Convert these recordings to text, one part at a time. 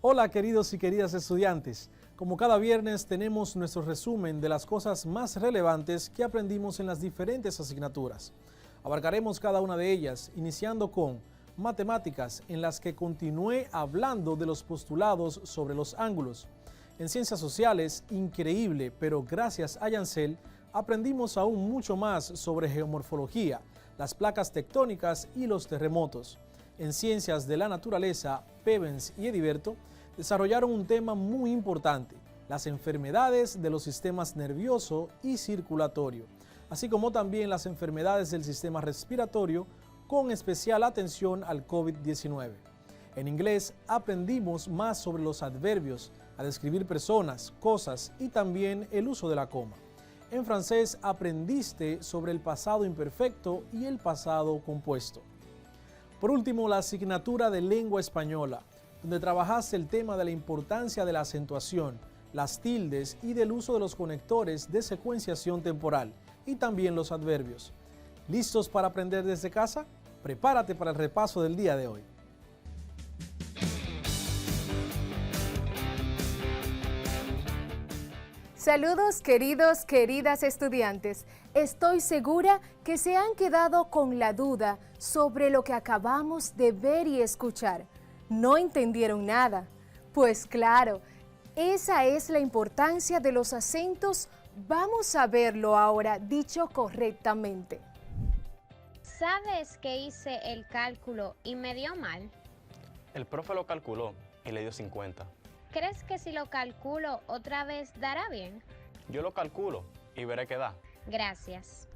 Hola queridos y queridas estudiantes, como cada viernes tenemos nuestro resumen de las cosas más relevantes que aprendimos en las diferentes asignaturas. Abarcaremos cada una de ellas, iniciando con matemáticas, en las que continué hablando de los postulados sobre los ángulos. En ciencias sociales, increíble, pero gracias a Yancel, aprendimos aún mucho más sobre geomorfología, las placas tectónicas y los terremotos. En ciencias de la naturaleza, Pevens y Ediberto desarrollaron un tema muy importante, las enfermedades de los sistemas nervioso y circulatorio, así como también las enfermedades del sistema respiratorio, con especial atención al COVID-19. En inglés aprendimos más sobre los adverbios, a describir personas, cosas y también el uso de la coma. En francés aprendiste sobre el pasado imperfecto y el pasado compuesto. Por último, la asignatura de lengua española, donde trabajaste el tema de la importancia de la acentuación, las tildes y del uso de los conectores de secuenciación temporal y también los adverbios. ¿Listos para aprender desde casa? Prepárate para el repaso del día de hoy. Saludos queridos, queridas estudiantes. Estoy segura que se han quedado con la duda sobre lo que acabamos de ver y escuchar. ¿No entendieron nada? Pues claro, esa es la importancia de los acentos. Vamos a verlo ahora dicho correctamente. ¿Sabes que hice el cálculo y me dio mal? El profe lo calculó y le dio 50. ¿Crees que si lo calculo otra vez dará bien? Yo lo calculo y veré qué da. Gracias.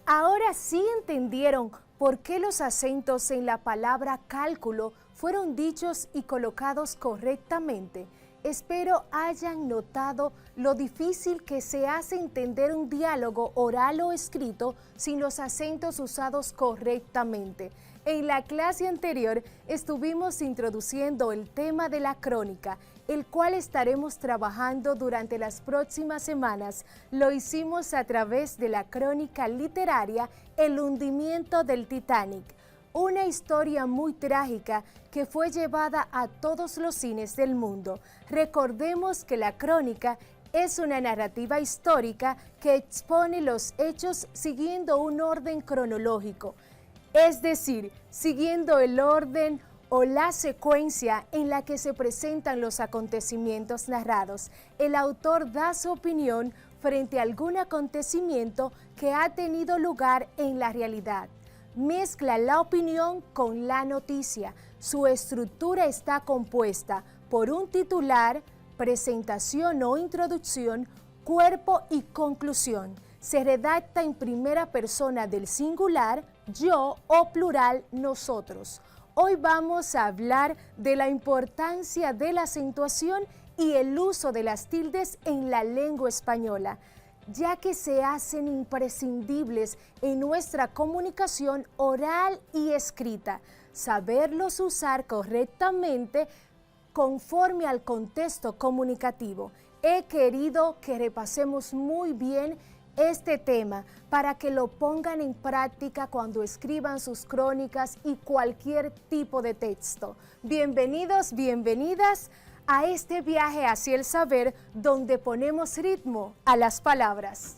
Ahora sí entendieron por qué los acentos en la palabra cálculo fueron dichos y colocados correctamente. Espero hayan notado lo difícil que se hace entender un diálogo oral o escrito sin los acentos usados correctamente. En la clase anterior estuvimos introduciendo el tema de la crónica, el cual estaremos trabajando durante las próximas semanas. Lo hicimos a través de la crónica literaria El hundimiento del Titanic. Una historia muy trágica que fue llevada a todos los cines del mundo. Recordemos que la crónica es una narrativa histórica que expone los hechos siguiendo un orden cronológico, es decir, siguiendo el orden o la secuencia en la que se presentan los acontecimientos narrados. El autor da su opinión frente a algún acontecimiento que ha tenido lugar en la realidad. Mezcla la opinión con la noticia. Su estructura está compuesta por un titular, presentación o introducción, cuerpo y conclusión. Se redacta en primera persona del singular, yo, o plural, nosotros. Hoy vamos a hablar de la importancia de la acentuación y el uso de las tildes en la lengua española, ya que se hacen imprescindibles en nuestra comunicación oral y escrita. Saberlos usar correctamente conforme al contexto comunicativo. He querido que repasemos muy bien este tema para que lo pongan en práctica cuando escriban sus crónicas y cualquier tipo de texto. Bienvenidos, bienvenidas a este viaje hacia el saber, donde ponemos ritmo a las palabras.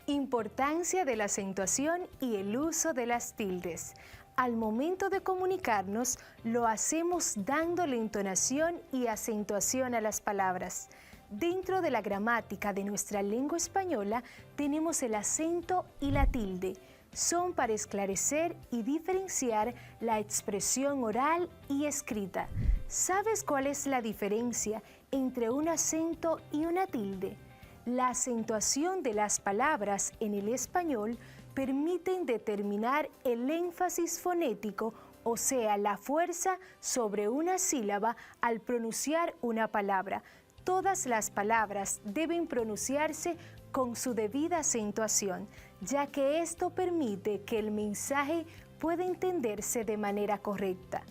Importancia de la acentuación y el uso de las tildes. Al momento de comunicarnos, lo hacemos dándole entonación y acentuación a las palabras. Dentro de la gramática de nuestra lengua española tenemos el acento y la tilde. Son para esclarecer y diferenciar la expresión oral y escrita. ¿Sabes cuál es la diferencia entre un acento y una tilde? La acentuación de las palabras en el español permiten determinar el énfasis fonético, o sea, la fuerza sobre una sílaba al pronunciar una palabra. Todas las palabras deben pronunciarse con su debida acentuación, ya que esto permite que el mensaje pueda entenderse de manera correcta.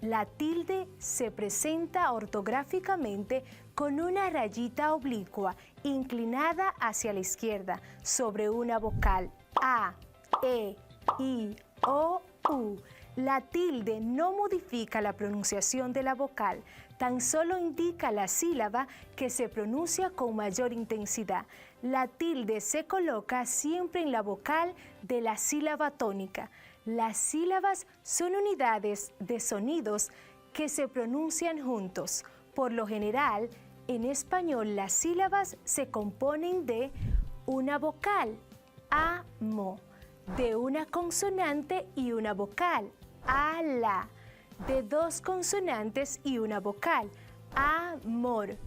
La tilde se presenta ortográficamente con una rayita oblicua inclinada hacia la izquierda sobre una vocal A, E, I, O, U. La tilde no modifica la pronunciación de la vocal, tan solo indica la sílaba que se pronuncia con mayor intensidad. La tilde se coloca siempre en la vocal de la sílaba tónica. Las sílabas son unidades de sonidos que se pronuncian juntos. Por lo general, en español las sílabas se componen de una vocal, amo, de una consonante y una vocal, ala, de dos consonantes y una vocal, amor.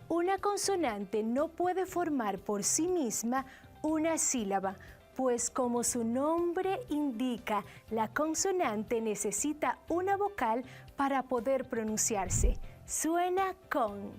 Una consonante no puede formar por sí misma una sílaba, pues como su nombre indica, la consonante necesita una vocal para poder pronunciarse. Suena con.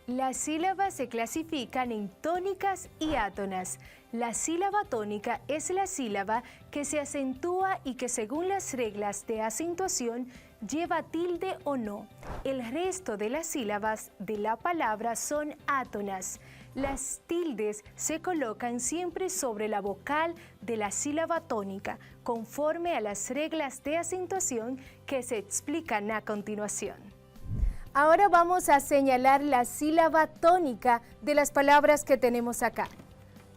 Las sílabas se clasifican en tónicas y átonas. La sílaba tónica es la sílaba que se acentúa y que según las reglas de acentuación lleva tilde o no. El resto de las sílabas de la palabra son átonas. Las tildes se colocan siempre sobre la vocal de la sílaba tónica, conforme a las reglas de acentuación que se explican a continuación. Ahora vamos a señalar la sílaba tónica de las palabras que tenemos acá.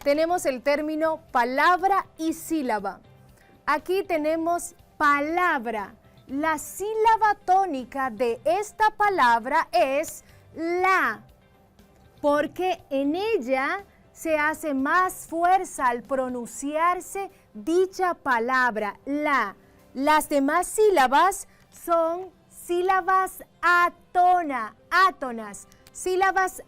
Tenemos el término palabra y sílaba. Aquí tenemos palabra. La sílaba tónica de esta palabra es la, porque en ella se hace más fuerza al pronunciarse dicha palabra, la. Las demás sílabas son sílabas átonas, sílabas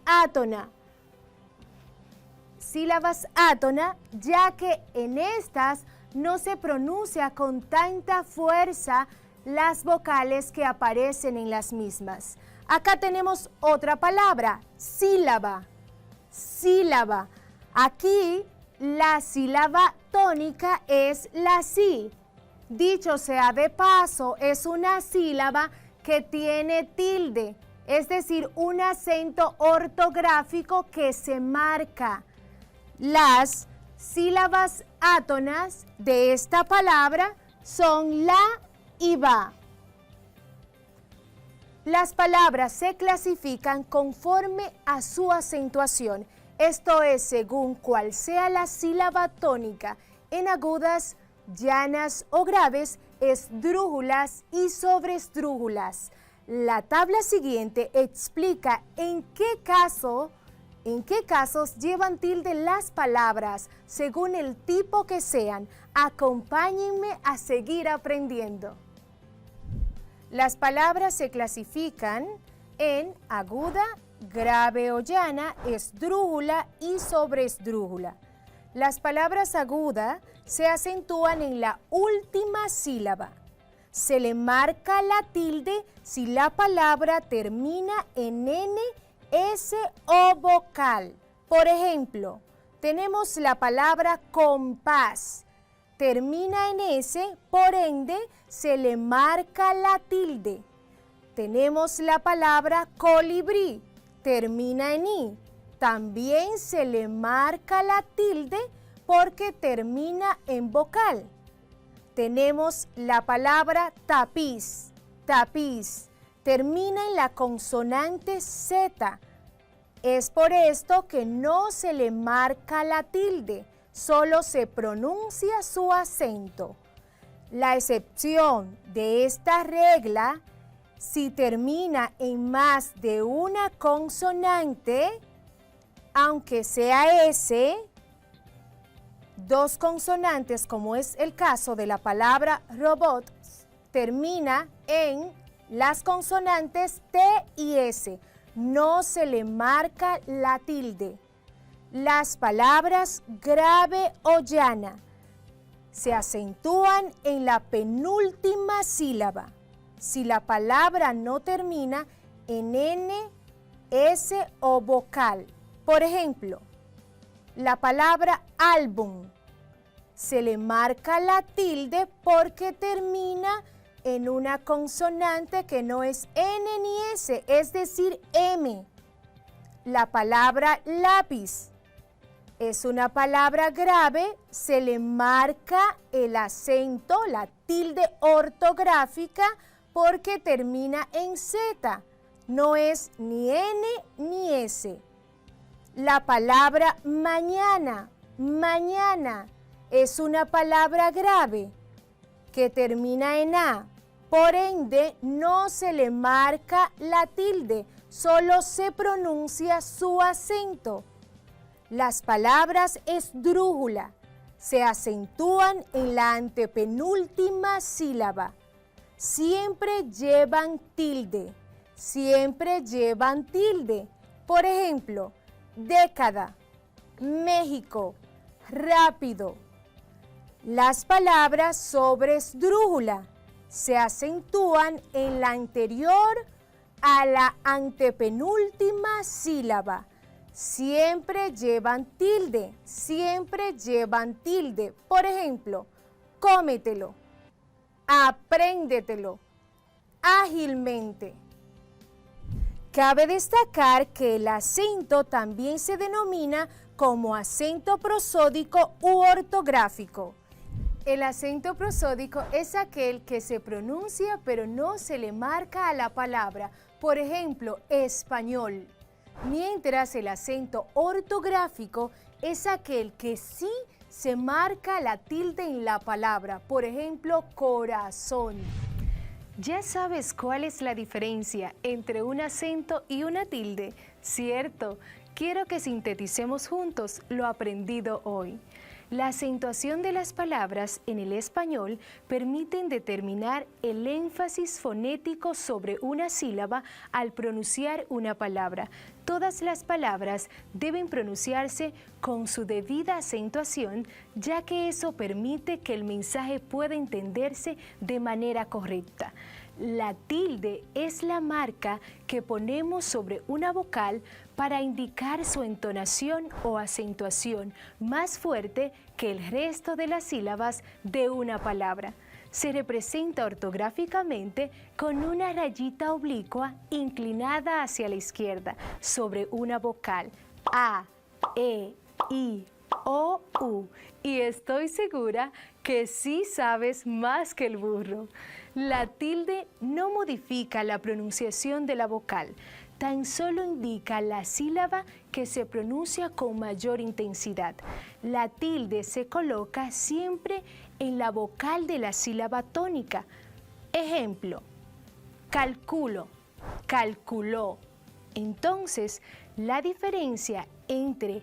átona, ya que en estas no se pronuncia con tanta fuerza las vocales que aparecen en las mismas. Acá tenemos otra palabra, sílaba. Aquí la sílaba tónica es la sí. Dicho sea de paso, es una sílaba que tiene tilde, es decir, un acento ortográfico que se marca. Las sílabas átonas de esta palabra son la y va. Las palabras se clasifican conforme a su acentuación, esto es, según cuál sea la sílaba tónica, en agudas, llanas o graves, esdrújulas y sobreesdrújulas. La tabla siguiente explica en qué casos llevan tilde las palabras según el tipo que sean. Acompáñenme a seguir aprendiendo. Las palabras se clasifican en aguda, grave o llana, esdrújula y sobreesdrújula. Las palabras agudas se acentúan en la última sílaba. Se le marca la tilde si la palabra termina en N, S o vocal. Por ejemplo, tenemos la palabra compás. Termina en S, por ende, se le marca la tilde. Tenemos la palabra colibrí. Termina en I. También se le marca la tilde porque termina en vocal. Tenemos la palabra tapiz. Termina en la consonante Z. Es por esto que no se le marca la tilde, solo se pronuncia su acento. La excepción de esta regla, si termina en más de una consonante, aunque sea S, dos consonantes, como es el caso de la palabra robot, termina en las consonantes T y S. No se le marca la tilde. Las palabras grave o llana se acentúan en la penúltima sílaba. Si la palabra no termina en N, S o vocal. Por ejemplo, la palabra álbum se le marca la tilde porque termina en una consonante que no es N ni S, es decir, M. La palabra lápiz Es una palabra grave, se le marca el acento, la tilde ortográfica, porque termina en Z. No es ni N ni S. La palabra mañana, mañana, es una palabra grave que termina en A. Por ende, no se le marca la tilde, solo se pronuncia su acento. Las palabras esdrújula se acentúan en la antepenúltima sílaba. Siempre llevan tilde, siempre llevan tilde. Por ejemplo, década, México, rápido. Las palabras sobre esdrújula se acentúan en la anterior a la antepenúltima sílaba. Siempre llevan tilde, siempre llevan tilde. Por ejemplo, cómetelo, apréndetelo, ágilmente. Cabe destacar que el acento también se denomina como acento prosódico u ortográfico. El acento prosódico es aquel que se pronuncia pero no se le marca a la palabra. Por ejemplo, español. Mientras el acento ortográfico es aquel que sí se marca la tilde en la palabra. Por ejemplo, corazón. ¿Ya sabes cuál es la diferencia entre un acento y una tilde? ¿Cierto? Quiero que sinteticemos juntos lo aprendido hoy. La acentuación de las palabras en el español permiten determinar el énfasis fonético sobre una sílaba al pronunciar una palabra. Todas las palabras deben pronunciarse con su debida acentuación, ya que eso permite que el mensaje pueda entenderse de manera correcta. La tilde es la marca que ponemos sobre una vocal para indicar su entonación o acentuación más fuerte que el resto de las sílabas de una palabra. Se representa ortográficamente con una rayita oblicua inclinada hacia la izquierda sobre una vocal A, E, I, O, U. Y estoy segura que sí sabes más que el burro. La tilde no modifica la pronunciación de la vocal, tan solo indica la sílaba que se pronuncia con mayor intensidad. La tilde se coloca siempre en la vocal de la sílaba tónica. Ejemplo, calculo, calculó. Entonces, la diferencia entre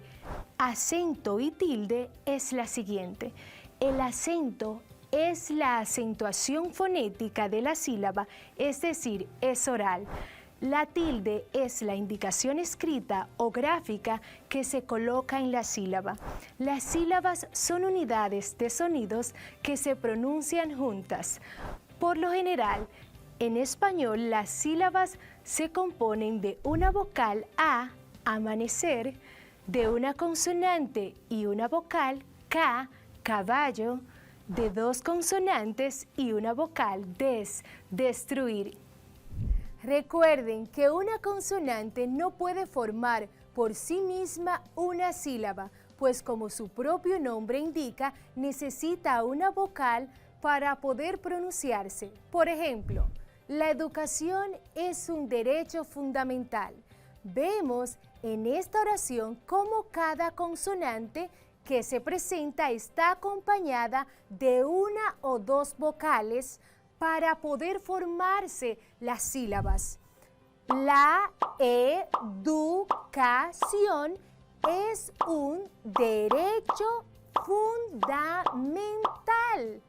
acento y tilde es la siguiente. El acento es la acentuación fonética de la sílaba, es decir, es oral. La tilde es la indicación escrita o gráfica que se coloca en la sílaba. Las sílabas son unidades de sonidos que se pronuncian juntas. Por lo general, en español las sílabas se componen de una vocal A, amanecer, de una consonante y una vocal K, caballo, de dos consonantes y una vocal des, destruir. Recuerden que una consonante no puede formar por sí misma una sílaba, pues como su propio nombre indica, necesita una vocal para poder pronunciarse. Por ejemplo, la educación es un derecho fundamental. Vemos en esta oración cómo cada consonante que se presenta está acompañada de una o dos vocales para poder formarse las sílabas. La educación es un derecho fundamental.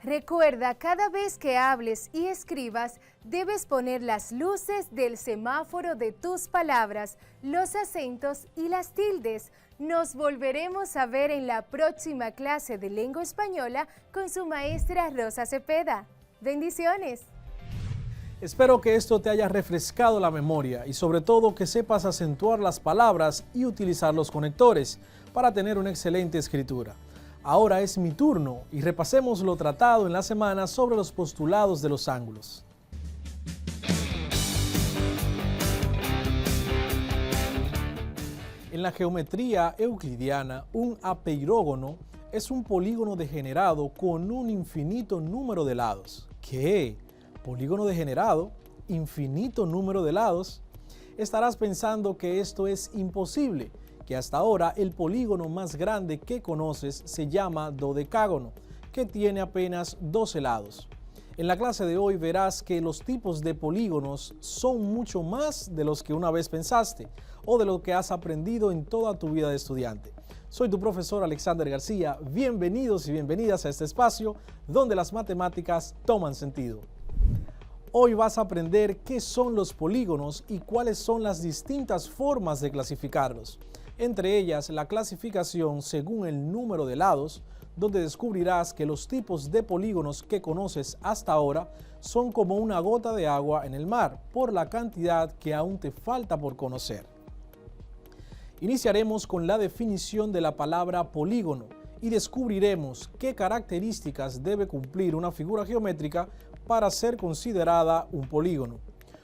Recuerda, cada vez que hables y escribas, debes poner las luces del semáforo de tus palabras, los acentos y las tildes. Nos volveremos a ver en la próxima clase de lengua española con su maestra Rosa Cepeda. ¡Bendiciones! Espero que esto te haya refrescado la memoria y sobre todo que sepas acentuar las palabras y utilizar los conectores para tener una excelente escritura. Ahora es mi turno y repasemos lo tratado en la semana sobre los postulados de los ángulos. En la geometría euclidiana, un apeirógono es un polígono degenerado con un infinito número de lados. ¿Qué? ¿Polígono degenerado? ¿Infinito número de lados? Estarás pensando que esto es imposible, que hasta ahora el polígono más grande que conoces se llama dodecágono, que tiene apenas 12 lados. En la clase de hoy verás que los tipos de polígonos son mucho más de los que una vez pensaste o de lo que has aprendido en toda tu vida de estudiante. Soy tu profesor Alexander García. Bienvenidos y bienvenidas a este espacio donde las matemáticas toman sentido. Hoy vas a aprender qué son los polígonos y cuáles son las distintas formas de clasificarlos. Entre ellas, la clasificación según el número de lados, donde descubrirás que los tipos de polígonos que conoces hasta ahora son como una gota de agua en el mar, por la cantidad que aún te falta por conocer. Iniciaremos con la definición de la palabra polígono y descubriremos qué características debe cumplir una figura geométrica para ser considerada un polígono.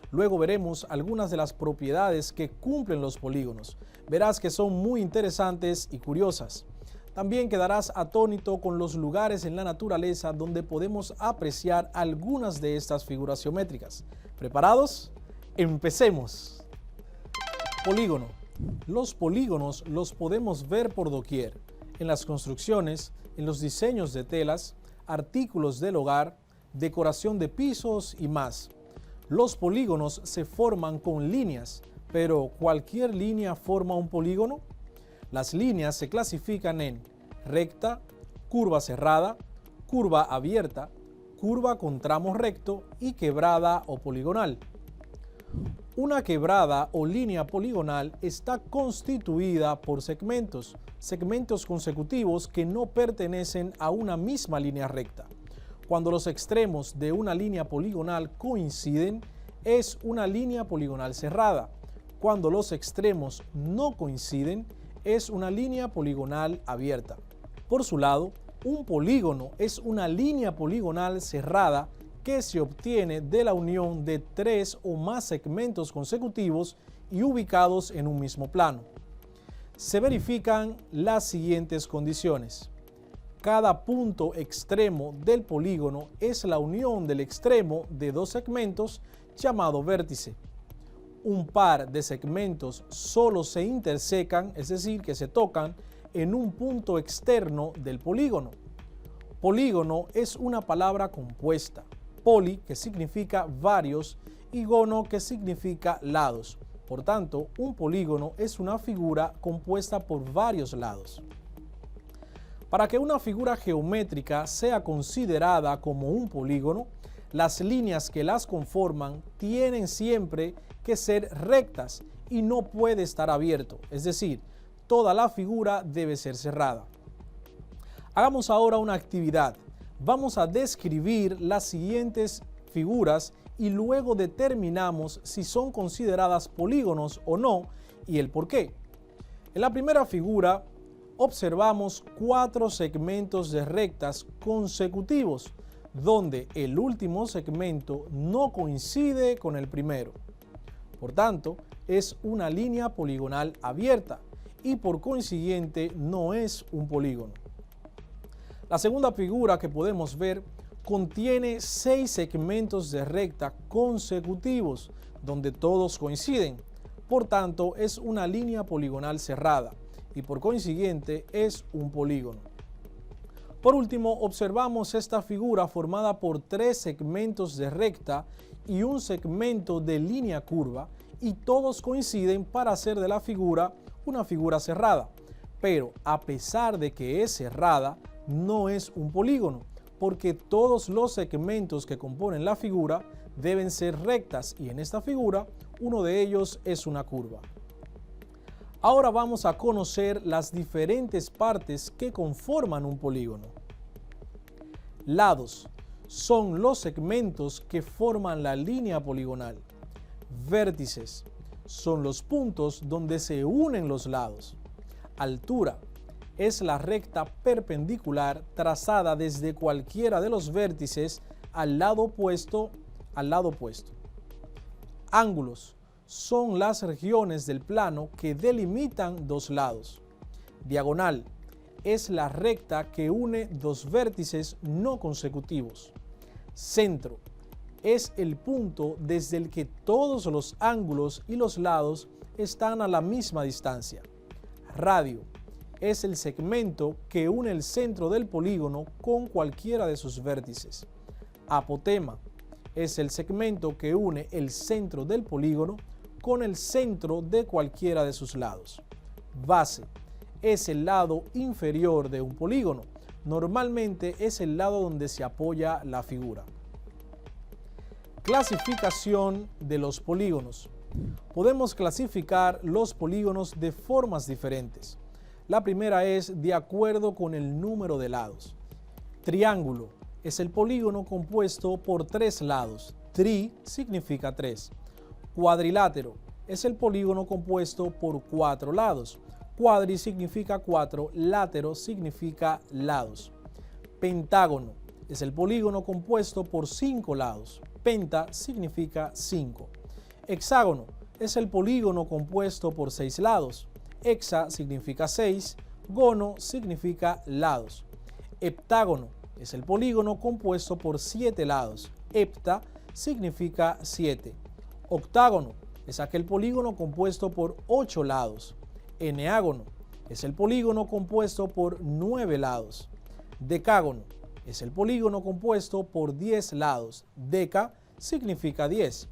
Luego veremos algunas de las propiedades que cumplen los polígonos. Verás que son muy interesantes y curiosas. También quedarás atónito con los lugares en la naturaleza donde podemos apreciar algunas de estas figuras geométricas. ¿Preparados? ¡Empecemos! Polígono. Los polígonos los podemos ver por doquier, en las construcciones, en los diseños de telas, artículos del hogar, decoración de pisos y más. Los polígonos se forman con líneas, pero ¿cualquier línea forma un polígono? Las líneas se clasifican en recta, curva cerrada, curva abierta, curva con tramo recto y quebrada o poligonal. Una quebrada o línea poligonal está constituida por segmentos consecutivos que no pertenecen a una misma línea recta. Cuando los extremos de una línea poligonal coinciden, es una línea poligonal cerrada. Cuando los extremos no coinciden, es una línea poligonal abierta. Por su lado, un polígono es una línea poligonal cerrada que se obtiene de la unión de tres o más segmentos consecutivos y ubicados en un mismo plano. Se verifican las siguientes condiciones. Cada punto extremo del polígono es la unión del extremo de dos segmentos llamado vértice. Un par de segmentos solo se intersecan, es decir, que se tocan en un punto externo del polígono. Polígono es una palabra compuesta. Poli, que significa varios, y gono, que significa lados. Por tanto, un polígono es una figura compuesta por varios lados. Para que una figura geométrica sea considerada como un polígono, las líneas que las conforman tienen siempre que ser rectas y no puede estar abierto, es decir, toda la figura debe ser cerrada. Hagamos ahora una actividad. Vamos a describir las siguientes figuras y luego determinamos si son consideradas polígonos o no y el por qué. En la primera figura observamos 4 segmentos de rectas consecutivos, donde el último segmento no coincide con el primero. Por tanto, es una línea poligonal abierta y por consiguiente no es un polígono. La segunda figura que podemos ver contiene 6 segmentos de recta consecutivos, donde todos coinciden. Por tanto, es una línea poligonal cerrada y por consiguiente es un polígono. Por último, observamos esta figura formada por 3 segmentos de recta y un segmento de línea curva y todos coinciden para hacer de la figura una figura cerrada. Pero a pesar de que es cerrada, no es un polígono, porque todos los segmentos que componen la figura deben ser rectas y en esta figura uno de ellos es una curva. Ahora vamos a conocer las diferentes partes que conforman un polígono. Lados son los segmentos que forman la línea poligonal. Vértices son los puntos donde se unen los lados. Altura es la recta perpendicular trazada desde cualquiera de los vértices al lado opuesto. Ángulos son las regiones del plano que delimitan dos lados. Diagonal es la recta que une dos vértices no consecutivos. Centro es el punto desde el que todos los ángulos y los lados están a la misma distancia. Radio es el segmento que une el centro del polígono con cualquiera de sus vértices. Apotema es el segmento que une el centro del polígono con el centro de cualquiera de sus lados. Base es el lado inferior de un polígono. Normalmente es el lado donde se apoya la figura. Clasificación de los polígonos. Podemos clasificar los polígonos de formas diferentes. La primera es de acuerdo con el número de lados. Triángulo es el polígono compuesto por 3 lados. Tri significa 3. Cuadrilátero es el polígono compuesto por 4 lados. Cuadri significa 4, látero significa lados. Pentágono es el polígono compuesto por 5 lados. Penta significa 5. Hexágono es el polígono compuesto por 6 lados. Hexa significa 6. Gono significa lados. Heptágono es el polígono compuesto por 7 lados. Hepta significa 7. Octágono es aquel polígono compuesto por 8 lados. Eneágono es el polígono compuesto por 9 lados. Decágono es el polígono compuesto por 10 lados. Deca significa 10.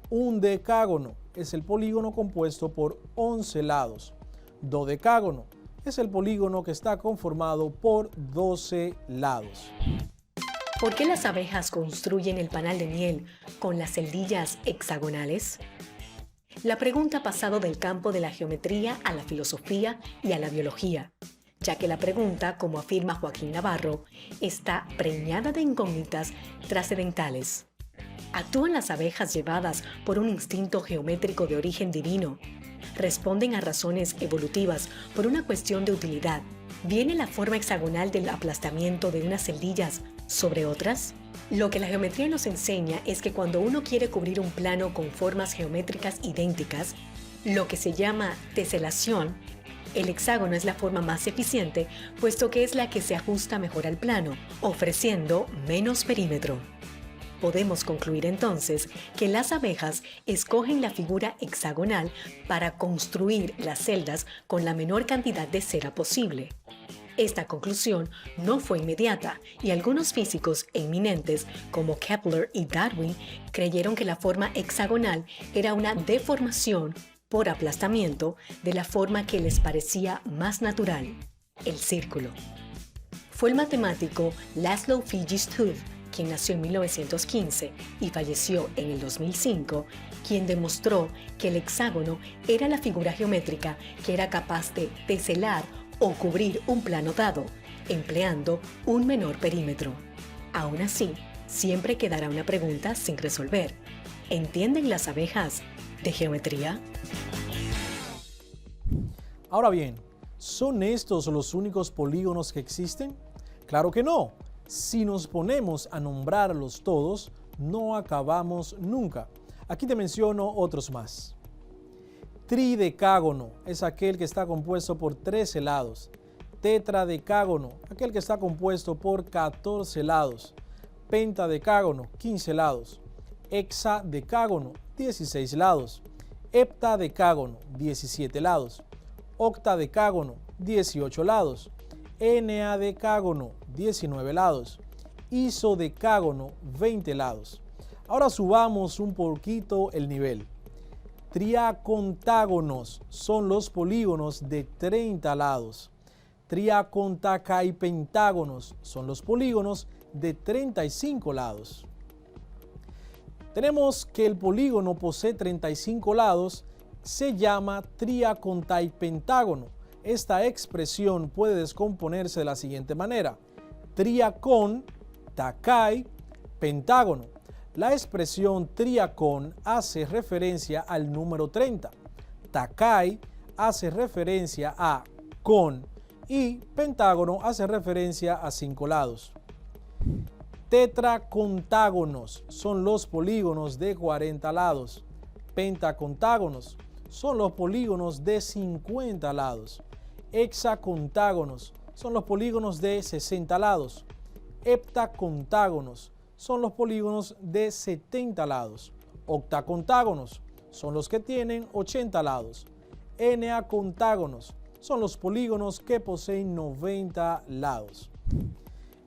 Un decágono es el polígono compuesto por 11 lados. Dodecágono es el polígono que está conformado por 12 lados. ¿Por qué las abejas construyen el panal de miel con las celdillas hexagonales? La pregunta ha pasado del campo de la geometría a la filosofía y a la biología, ya que la pregunta, como afirma Joaquín Navarro, está preñada de incógnitas trascendentales. ¿Actúan las abejas llevadas por un instinto geométrico de origen divino? ¿Responden a razones evolutivas por una cuestión de utilidad? ¿Viene la forma hexagonal del aplastamiento de unas celdillas sobre otras? Lo que la geometría nos enseña es que cuando uno quiere cubrir un plano con formas geométricas idénticas, lo que se llama teselación, el hexágono es la forma más eficiente, puesto que es la que se ajusta mejor al plano, ofreciendo menos perímetro. Podemos concluir entonces que las abejas escogen la figura hexagonal para construir las celdas con la menor cantidad de cera posible. Esta conclusión no fue inmediata y algunos físicos eminentes como Kepler y Darwin creyeron que la forma hexagonal era una deformación por aplastamiento de la forma que les parecía más natural, el círculo. Fue el matemático Laszlo Figistud, quien nació en 1915 y falleció en el 2005, quien demostró que el hexágono era la figura geométrica que era capaz de teselar o cubrir un plano dado, empleando un menor perímetro. Aún así, siempre quedará una pregunta sin resolver. ¿Entienden las abejas de geometría? Ahora bien, ¿son estos los únicos polígonos que existen? Claro que no. Si nos ponemos a nombrarlos todos, no acabamos nunca. Aquí te menciono otros más. Tridecágono es aquel que está compuesto por 13 lados. Tetradecágono, aquel que está compuesto por 14 lados. Pentadecágono, 15 lados. Hexadecágono, 16 lados. Heptadecágono, 17 lados. Octadecágono, 18 lados. Eneadecágono, 19 lados. Isodecágono, 20 lados. Ahora subamos un poquito el nivel. Triacontágonos son los polígonos de 30 lados. Triacontacaipentágonos son los polígonos de 35 lados. Tenemos que el polígono posee 35 lados, se llama triacontaipentágono. Esta expresión puede descomponerse de la siguiente manera: triacon, tacai, pentágono. La expresión triacon hace referencia al número 30, tacai hace referencia a con y pentágono hace referencia a 5 lados. Tetracontágonos son los polígonos de 40 lados. Pentacontágonos son los polígonos de 50 lados. Hexacontágonos son los polígonos de 60 lados. Heptacontágonos son los polígonos de 70 lados. Octacontágonos son los que tienen 80 lados. Eneacontágonos son los polígonos que poseen 90 lados.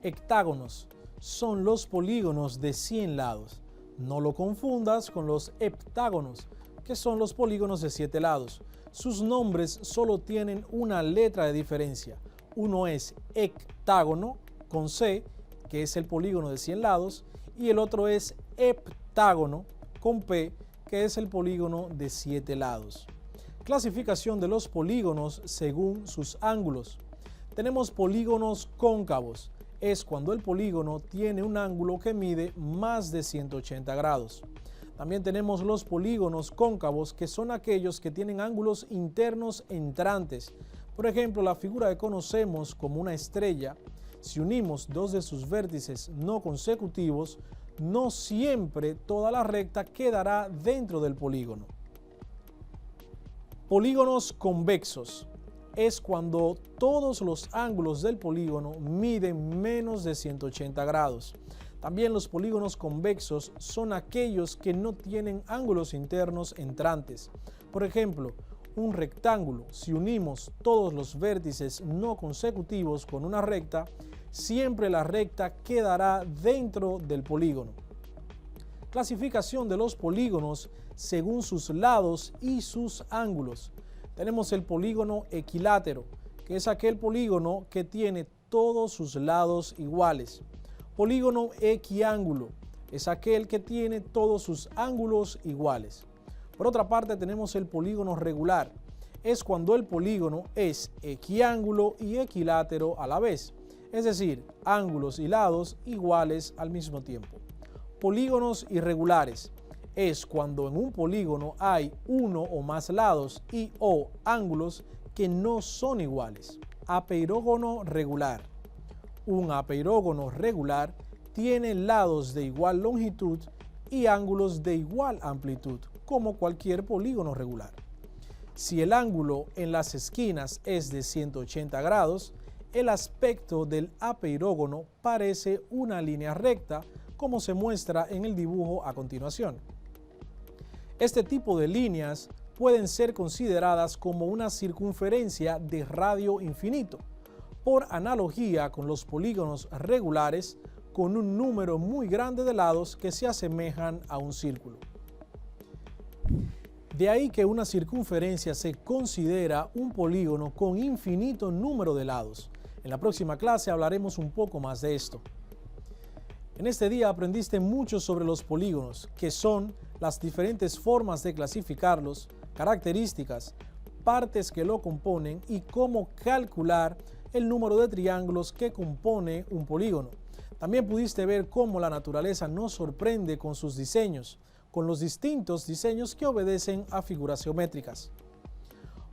Hectágonos son los polígonos de 100 lados. No lo confundas con los heptágonos, que son los polígonos de 7 lados. Sus nombres solo tienen una letra de diferencia. Uno es hectágono con C, que es el polígono de 100 lados, y el otro es heptágono con P, que es el polígono de 7 lados. Clasificación de los polígonos según sus ángulos. Tenemos polígonos cóncavos. Es cuando el polígono tiene un ángulo que mide más de 180 grados. También tenemos los polígonos cóncavos, que son aquellos que tienen ángulos internos entrantes. Por ejemplo, la figura que conocemos como una estrella, si unimos dos de sus vértices no consecutivos, no siempre toda la recta quedará dentro del polígono. Polígonos convexos. Es cuando todos los ángulos del polígono miden menos de 180 grados. También los polígonos convexos son aquellos que no tienen ángulos internos entrantes. Por ejemplo, un rectángulo, si unimos todos los vértices no consecutivos con una recta, siempre la recta quedará dentro del polígono. Clasificación de los polígonos según sus lados y sus ángulos. Tenemos el polígono equilátero, que es aquel polígono que tiene todos sus lados iguales. Polígono equiángulo es aquel que tiene todos sus ángulos iguales. Por otra parte, tenemos el polígono regular. Es cuando el polígono es equiángulo y equilátero a la vez, es decir, ángulos y lados iguales al mismo tiempo. Polígonos irregulares. Es cuando en un polígono hay uno o más lados y o ángulos que no son iguales. Apeirógono regular. Un apeirógono regular tiene lados de igual longitud y ángulos de igual amplitud, como cualquier polígono regular. Si el ángulo en las esquinas es de 180 grados, el aspecto del apeirógono parece una línea recta, como se muestra en el dibujo a continuación. Este tipo de líneas pueden ser consideradas como una circunferencia de radio infinito, por analogía con los polígonos regulares con un número muy grande de lados que se asemejan a un círculo. De ahí que una circunferencia se considera un polígono con infinito número de lados. En la próxima clase hablaremos un poco más de esto. En este día aprendiste mucho sobre los polígonos, que son las diferentes formas de clasificarlos, características, partes que lo componen y cómo calcular el número de triángulos que compone un polígono. También pudiste ver cómo la naturaleza nos sorprende con sus diseños, con los distintos diseños que obedecen a figuras geométricas.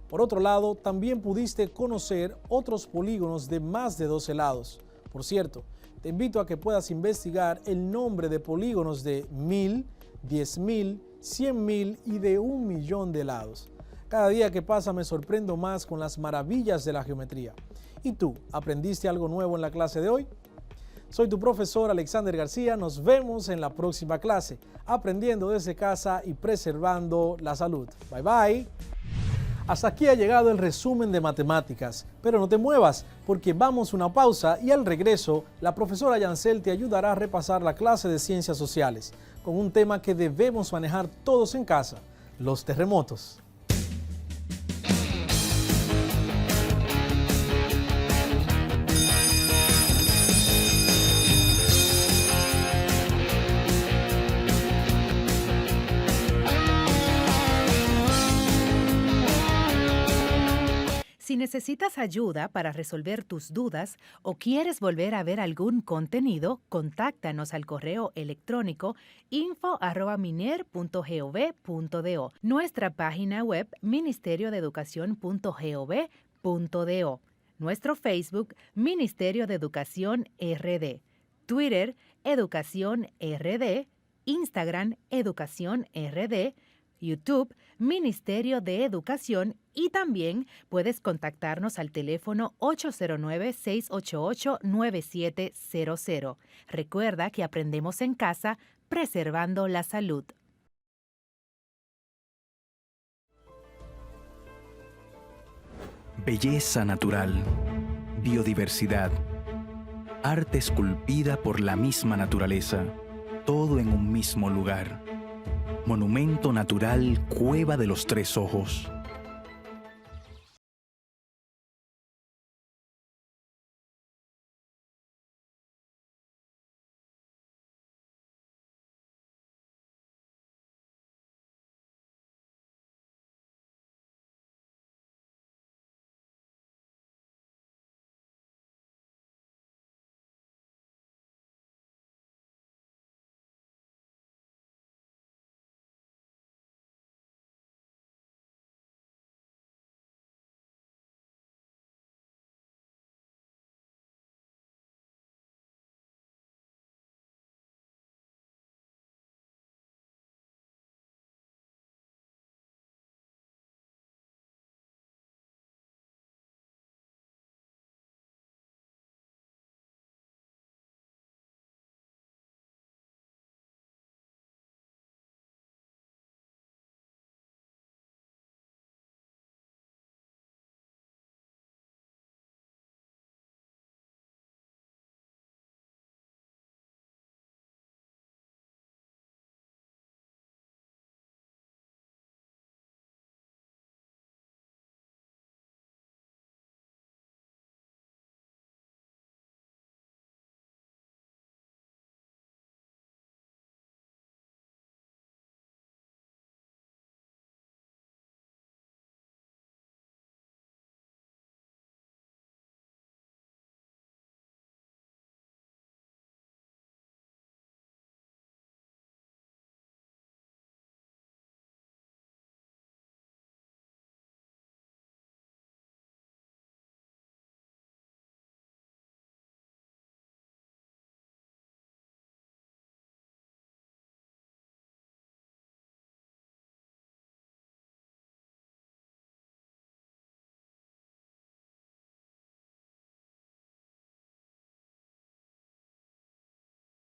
Por otro lado, también pudiste conocer otros polígonos de más de 12 lados. Por cierto, te invito a que puedas investigar el nombre de polígonos de 1000, 10.000, 100.000 y de 1.000.000 de lados. Cada día que pasa me sorprendo más con las maravillas de la geometría. ¿Y tú, aprendiste algo nuevo en la clase de hoy? Soy tu profesor Alexander García. Nos vemos en la próxima clase, aprendiendo desde casa y preservando la salud. Bye bye. Hasta aquí ha llegado el resumen de matemáticas, pero no te muevas porque vamos a una pausa y al regreso la profesora Yancel te ayudará a repasar la clase de ciencias sociales con un tema que debemos manejar todos en casa, los terremotos. Si necesitas ayuda para resolver tus dudas o quieres volver a ver algún contenido, contáctanos al correo electrónico info@miner.gov.do, nuestra página web ministeriodeeducacion.gov.do, nuestro Facebook Ministerio de Educación RD, Twitter Educación RD, Instagram Educación RD, YouTube, Ministerio de Educación, y también puedes contactarnos al teléfono 809-688-9700. Recuerda que aprendemos en casa, preservando la salud. Belleza natural, biodiversidad, arte esculpida por la misma naturaleza, todo en un mismo lugar. Monumento Natural Cueva de los Tres Ojos.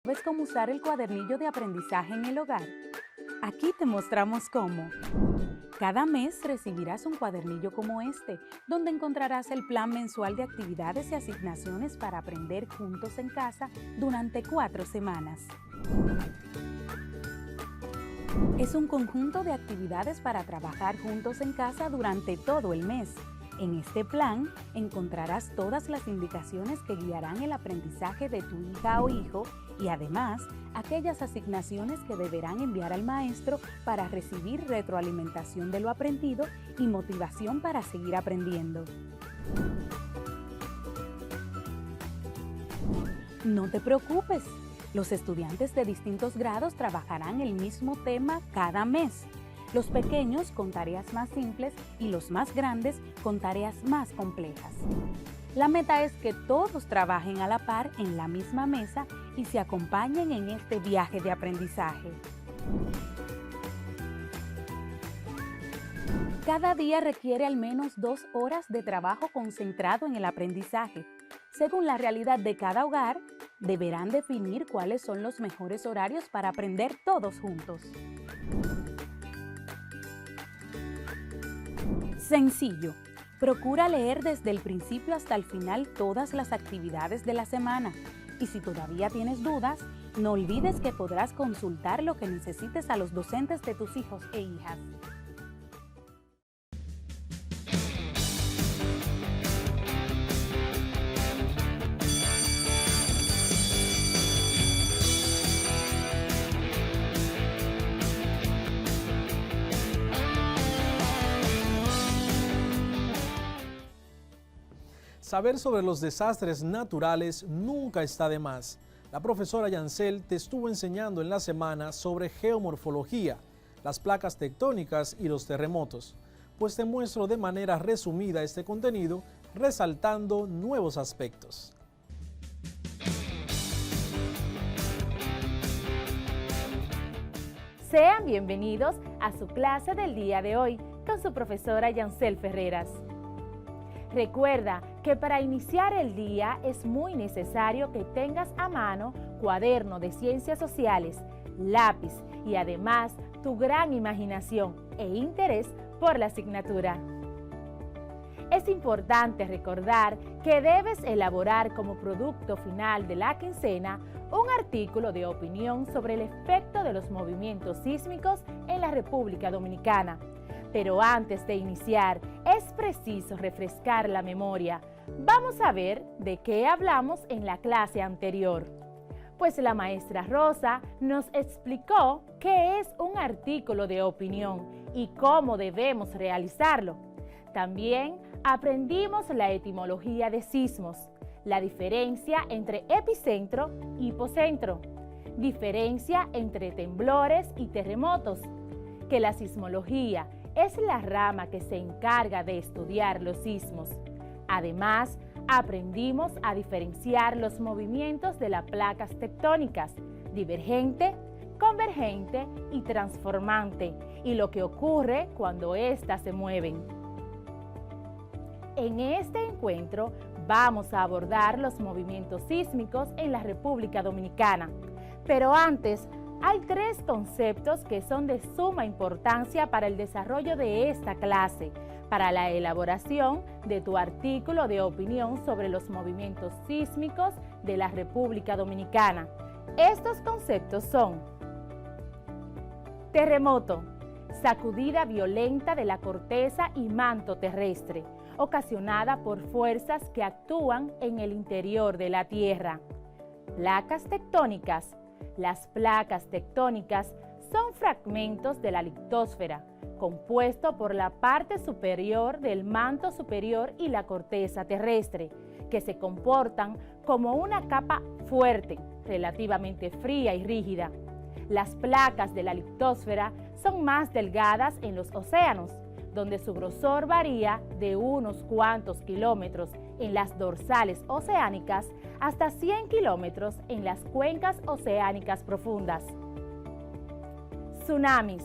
¿Sabes cómo usar el cuadernillo de aprendizaje en el hogar? Aquí te mostramos cómo. Cada mes recibirás un cuadernillo como este, donde encontrarás el plan mensual de actividades y asignaciones para aprender juntos en casa durante 4 semanas. Es un conjunto de actividades para trabajar juntos en casa durante todo el mes. En este plan encontrarás todas las indicaciones que guiarán el aprendizaje de tu hija o hijo y además aquellas asignaciones que deberán enviar al maestro para recibir retroalimentación de lo aprendido y motivación para seguir aprendiendo. No te preocupes, los estudiantes de distintos grados trabajarán el mismo tema cada mes. Los pequeños con tareas más simples y los más grandes con tareas más complejas. La meta es que todos trabajen a la par en la misma mesa y se acompañen en este viaje de aprendizaje. Cada día requiere al menos 2 horas de trabajo concentrado en el aprendizaje. Según la realidad de cada hogar, deberán definir cuáles son los mejores horarios para aprender todos juntos. Sencillo. Procura leer desde el principio hasta el final todas las actividades de la semana. Y si todavía tienes dudas, no olvides que podrás consultar lo que necesites a los docentes de tus hijos e hijas. Saber sobre los desastres naturales nunca está de más. La profesora Yancel te estuvo enseñando en la semana sobre geomorfología, las placas tectónicas y los terremotos. Pues te muestro de manera resumida este contenido, resaltando nuevos aspectos. Sean bienvenidos a su clase del día de hoy con su profesora Yancel Ferreras. Recuerda que para iniciar el día es muy necesario que tengas a mano cuaderno de ciencias sociales, lápiz y además tu gran imaginación e interés por la asignatura. Es importante recordar que debes elaborar como producto final de la quincena un artículo de opinión sobre el efecto de los movimientos sísmicos en la República Dominicana. Pero antes de iniciar, es preciso refrescar la memoria. Vamos a ver de qué hablamos en la clase anterior. Pues la maestra Rosa nos explicó qué es un artículo de opinión y cómo debemos realizarlo. También aprendimos la etimología de sismos, la diferencia entre epicentro y hipocentro, diferencia entre temblores y terremotos, que la sismología es la rama que se encarga de estudiar los sismos. Además, aprendimos a diferenciar los movimientos de las placas tectónicas, divergente, convergente y transformante, y lo que ocurre cuando éstas se mueven. En este encuentro vamos a abordar los movimientos sísmicos en la República Dominicana, pero antes hay 3 conceptos que son de suma importancia para el desarrollo de esta clase, para la elaboración de tu artículo de opinión sobre los movimientos sísmicos de la República Dominicana. Estos conceptos son: terremoto, sacudida violenta de la corteza y manto terrestre, ocasionada por fuerzas que actúan en el interior de la Tierra. Placas tectónicas. Las placas tectónicas son fragmentos de la litosfera, compuesto por la parte superior del manto superior y la corteza terrestre, que se comportan como una capa fuerte, relativamente fría y rígida. Las placas de la litosfera son más delgadas en los océanos, donde su grosor varía de unos cuantos kilómetros en las dorsales oceánicas hasta 100 kilómetros en las cuencas oceánicas profundas. Tsunamis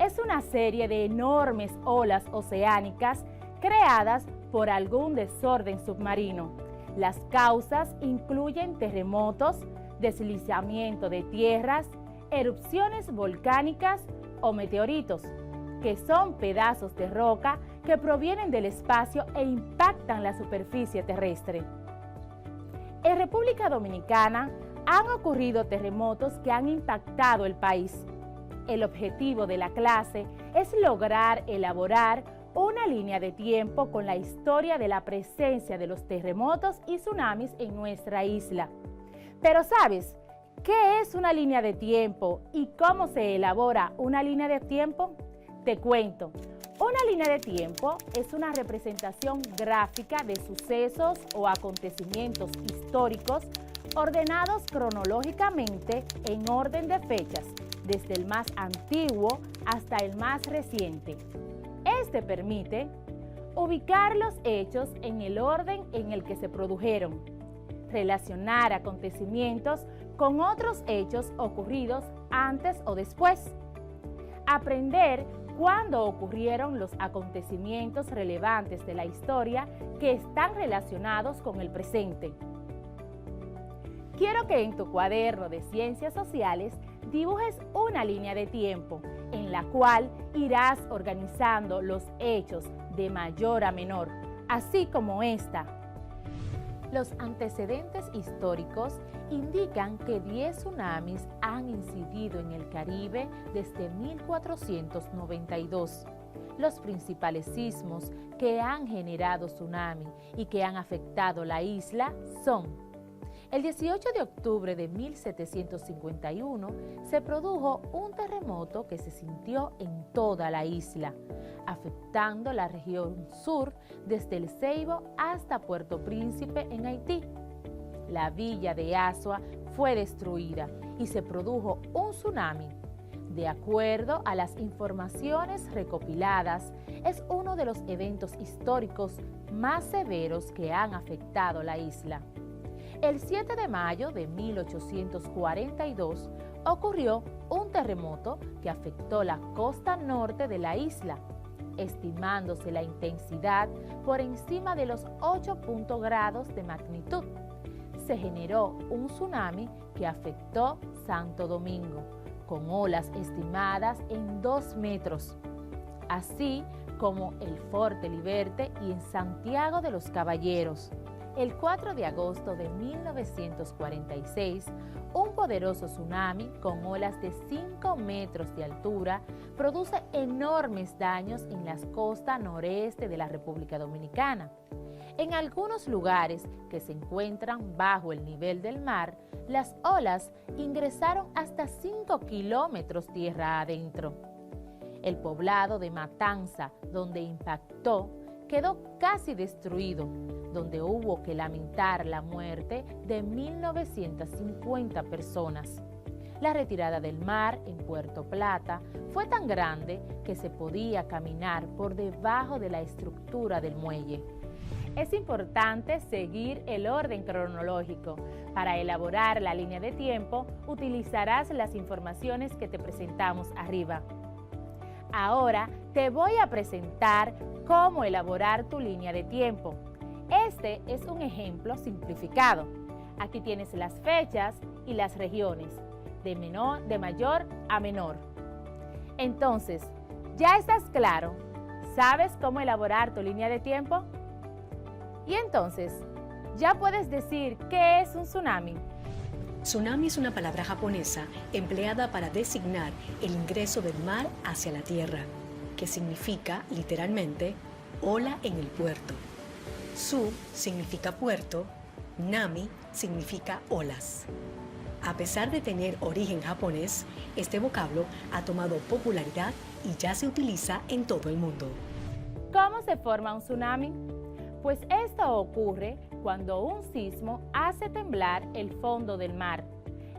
es una serie de enormes olas oceánicas creadas por algún desorden submarino. Las causas incluyen terremotos, deslizamiento de tierras, erupciones volcánicas o meteoritos, que son pedazos de roca que provienen del espacio e impactan la superficie terrestre. En República Dominicana han ocurrido terremotos que han impactado el país. El objetivo de la clase es lograr elaborar una línea de tiempo con la historia de la presencia de los terremotos y tsunamis en nuestra isla. Pero ¿sabes qué es una línea de tiempo y cómo se elabora una línea de tiempo? Te cuento. Una línea de tiempo es una representación gráfica de sucesos o acontecimientos históricos ordenados cronológicamente en orden de fechas, desde el más antiguo hasta el más reciente. Este permite ubicar los hechos en el orden en el que se produjeron, relacionar acontecimientos con otros hechos ocurridos antes o después, aprender cuándo ocurrieron los acontecimientos relevantes de la historia que están relacionados con el presente. Quiero que en tu cuaderno de Ciencias Sociales dibujes una línea de tiempo en la cual irás organizando los hechos de mayor a menor, así como esta. Los antecedentes históricos indican que 10 tsunamis han incidido en el Caribe desde 1492. Los principales sismos que han generado tsunami y que han afectado la isla son: el 18 de octubre de 1751 se produjo un terremoto que se sintió en toda la isla, afectando la región sur desde el Ceibo hasta Puerto Príncipe en Haití. La villa de Azua fue destruida y se produjo un tsunami. De acuerdo a las informaciones recopiladas, es uno de los eventos históricos más severos que han afectado la isla. El 7 de mayo de 1842, ocurrió un terremoto que afectó la costa norte de la isla, estimándose la intensidad por encima de los 8 grados de magnitud. Se generó un tsunami que afectó Santo Domingo, con olas estimadas en 2 metros, así como el Forte Liberte y en Santiago de los Caballeros. El 4 de agosto de 1946, un poderoso tsunami con olas de 5 metros de altura produce enormes daños en las costas noreste de la República Dominicana. En algunos lugares que se encuentran bajo el nivel del mar, las olas ingresaron hasta 5 kilómetros tierra adentro. El poblado de Matanza, donde impactó, quedó casi destruido, donde hubo que lamentar la muerte de 1.950 personas. La retirada del mar en Puerto Plata fue tan grande que se podía caminar por debajo de la estructura del muelle. Es importante seguir el orden cronológico. Para elaborar la línea de tiempo, utilizarás las informaciones que te presentamos arriba. Ahora te voy a presentar cómo elaborar tu línea de tiempo. Este es un ejemplo simplificado. Aquí tienes las fechas y las regiones, de mayor a menor. Entonces, ¿ya estás claro? ¿Sabes cómo elaborar tu línea de tiempo? Y entonces, ¿ya puedes decir qué es un tsunami? Tsunami es una palabra japonesa empleada para designar el ingreso del mar hacia la tierra, que significa literalmente ola en el puerto. Tsu significa puerto, nami significa olas. A pesar de tener origen japonés, este vocablo ha tomado popularidad y ya se utiliza en todo el mundo. ¿Cómo se forma un tsunami? Pues esto ocurre cuando un sismo hace temblar el fondo del mar.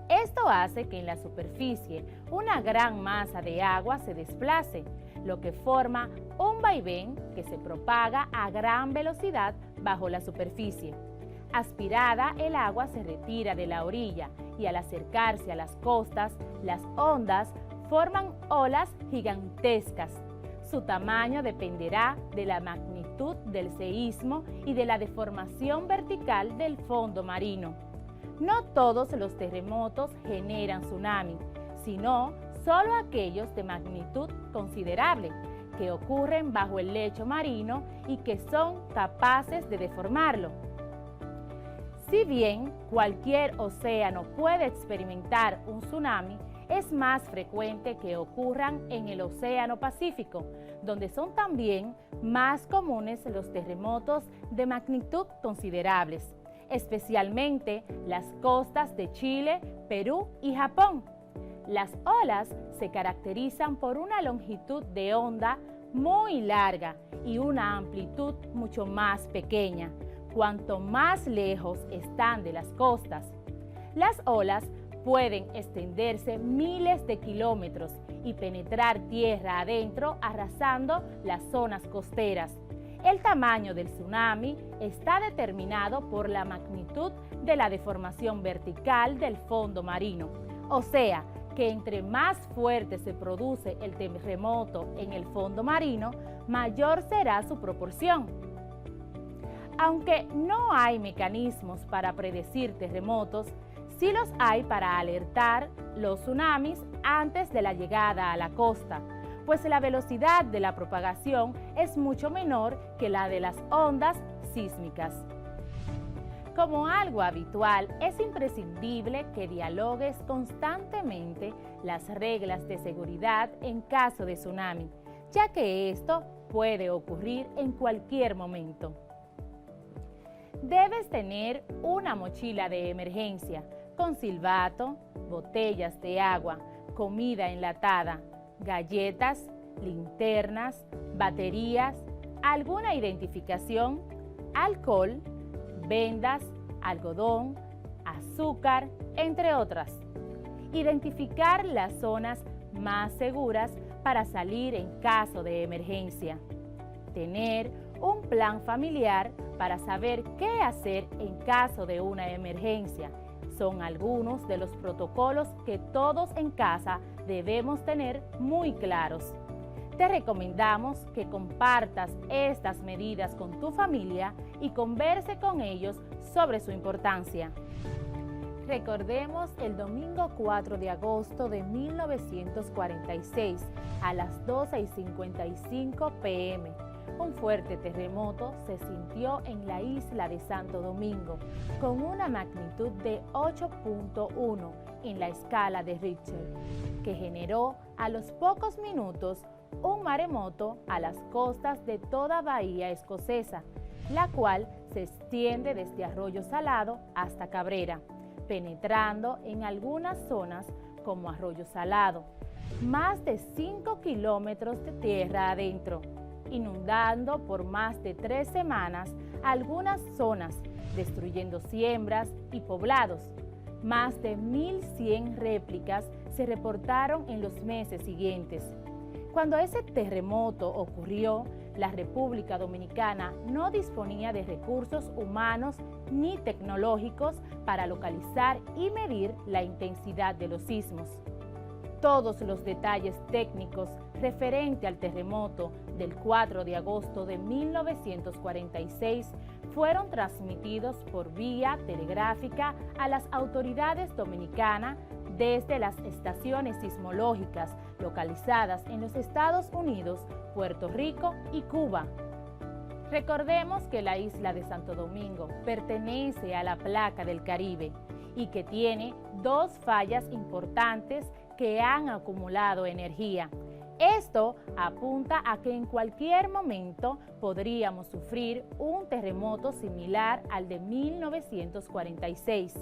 Esto hace que en la superficie una gran masa de agua se desplace, lo que forma un vaivén que se propaga a gran velocidad bajo la superficie. Aspirada, el agua se retira de la orilla y al acercarse a las costas, las ondas forman olas gigantescas. Su tamaño dependerá de la magnitud del seísmo y de la deformación vertical del fondo marino. No todos los terremotos generan tsunami, sino solo aquellos de magnitud considerable, que ocurren bajo el lecho marino y que son capaces de deformarlo. Si bien cualquier océano puede experimentar un tsunami, es más frecuente que ocurran en el Océano Pacífico, donde son también más comunes los terremotos de magnitud considerables, especialmente las costas de Chile, Perú y Japón. Las olas se caracterizan por una longitud de onda muy larga y una amplitud mucho más pequeña, cuanto más lejos están de las costas. Las olas pueden extenderse miles de kilómetros y penetrar tierra adentro, arrasando las zonas costeras. El tamaño del tsunami está determinado por la magnitud de la deformación vertical del fondo marino, o sea, que entre más fuerte se produce el terremoto en el fondo marino, mayor será su proporción. Aunque no hay mecanismos para predecir terremotos, sí los hay para alertar los tsunamis antes de la llegada a la costa, pues la velocidad de la propagación es mucho menor que la de las ondas sísmicas. Como algo habitual, es imprescindible que dialogues constantemente las reglas de seguridad en caso de tsunami, ya que esto puede ocurrir en cualquier momento. Debes tener una mochila de emergencia con silbato, botellas de agua, comida enlatada, galletas, linternas, baterías, alguna identificación, alcohol, vendas, algodón, azúcar, entre otras. Identificar las zonas más seguras para salir en caso de emergencia. Tener un plan familiar para saber qué hacer en caso de una emergencia, son algunos de los protocolos que todos en casa debemos tener muy claros. Te recomendamos que compartas estas medidas con tu familia y converse con ellos sobre su importancia. Recordemos el domingo 4 de agosto de 1946 a las 12:55 p.m. Un fuerte terremoto se sintió en la isla de Santo Domingo con una magnitud de 8.1 en la escala de Richter, que generó a los pocos minutos un maremoto a las costas de toda Bahía Escocesa, la cual se extiende desde Arroyo Salado hasta Cabrera, penetrando en algunas zonas como Arroyo Salado, más de 5 kilómetros de tierra adentro, inundando por más de 3 semanas algunas zonas, destruyendo siembras y poblados. Más de 1.100 réplicas se reportaron en los meses siguientes. Cuando ese terremoto ocurrió, la República Dominicana no disponía de recursos humanos ni tecnológicos para localizar y medir la intensidad de los sismos. Todos los detalles técnicos referente al terremoto del 4 de agosto de 1946 fueron transmitidos por vía telegráfica a las autoridades dominicanas desde las estaciones sismológicas localizadas en los Estados Unidos, Puerto Rico y Cuba. Recordemos que la isla de Santo Domingo pertenece a la placa del Caribe y que tiene 2 fallas importantes que han acumulado energía. Esto apunta a que en cualquier momento podríamos sufrir un terremoto similar al de 1946.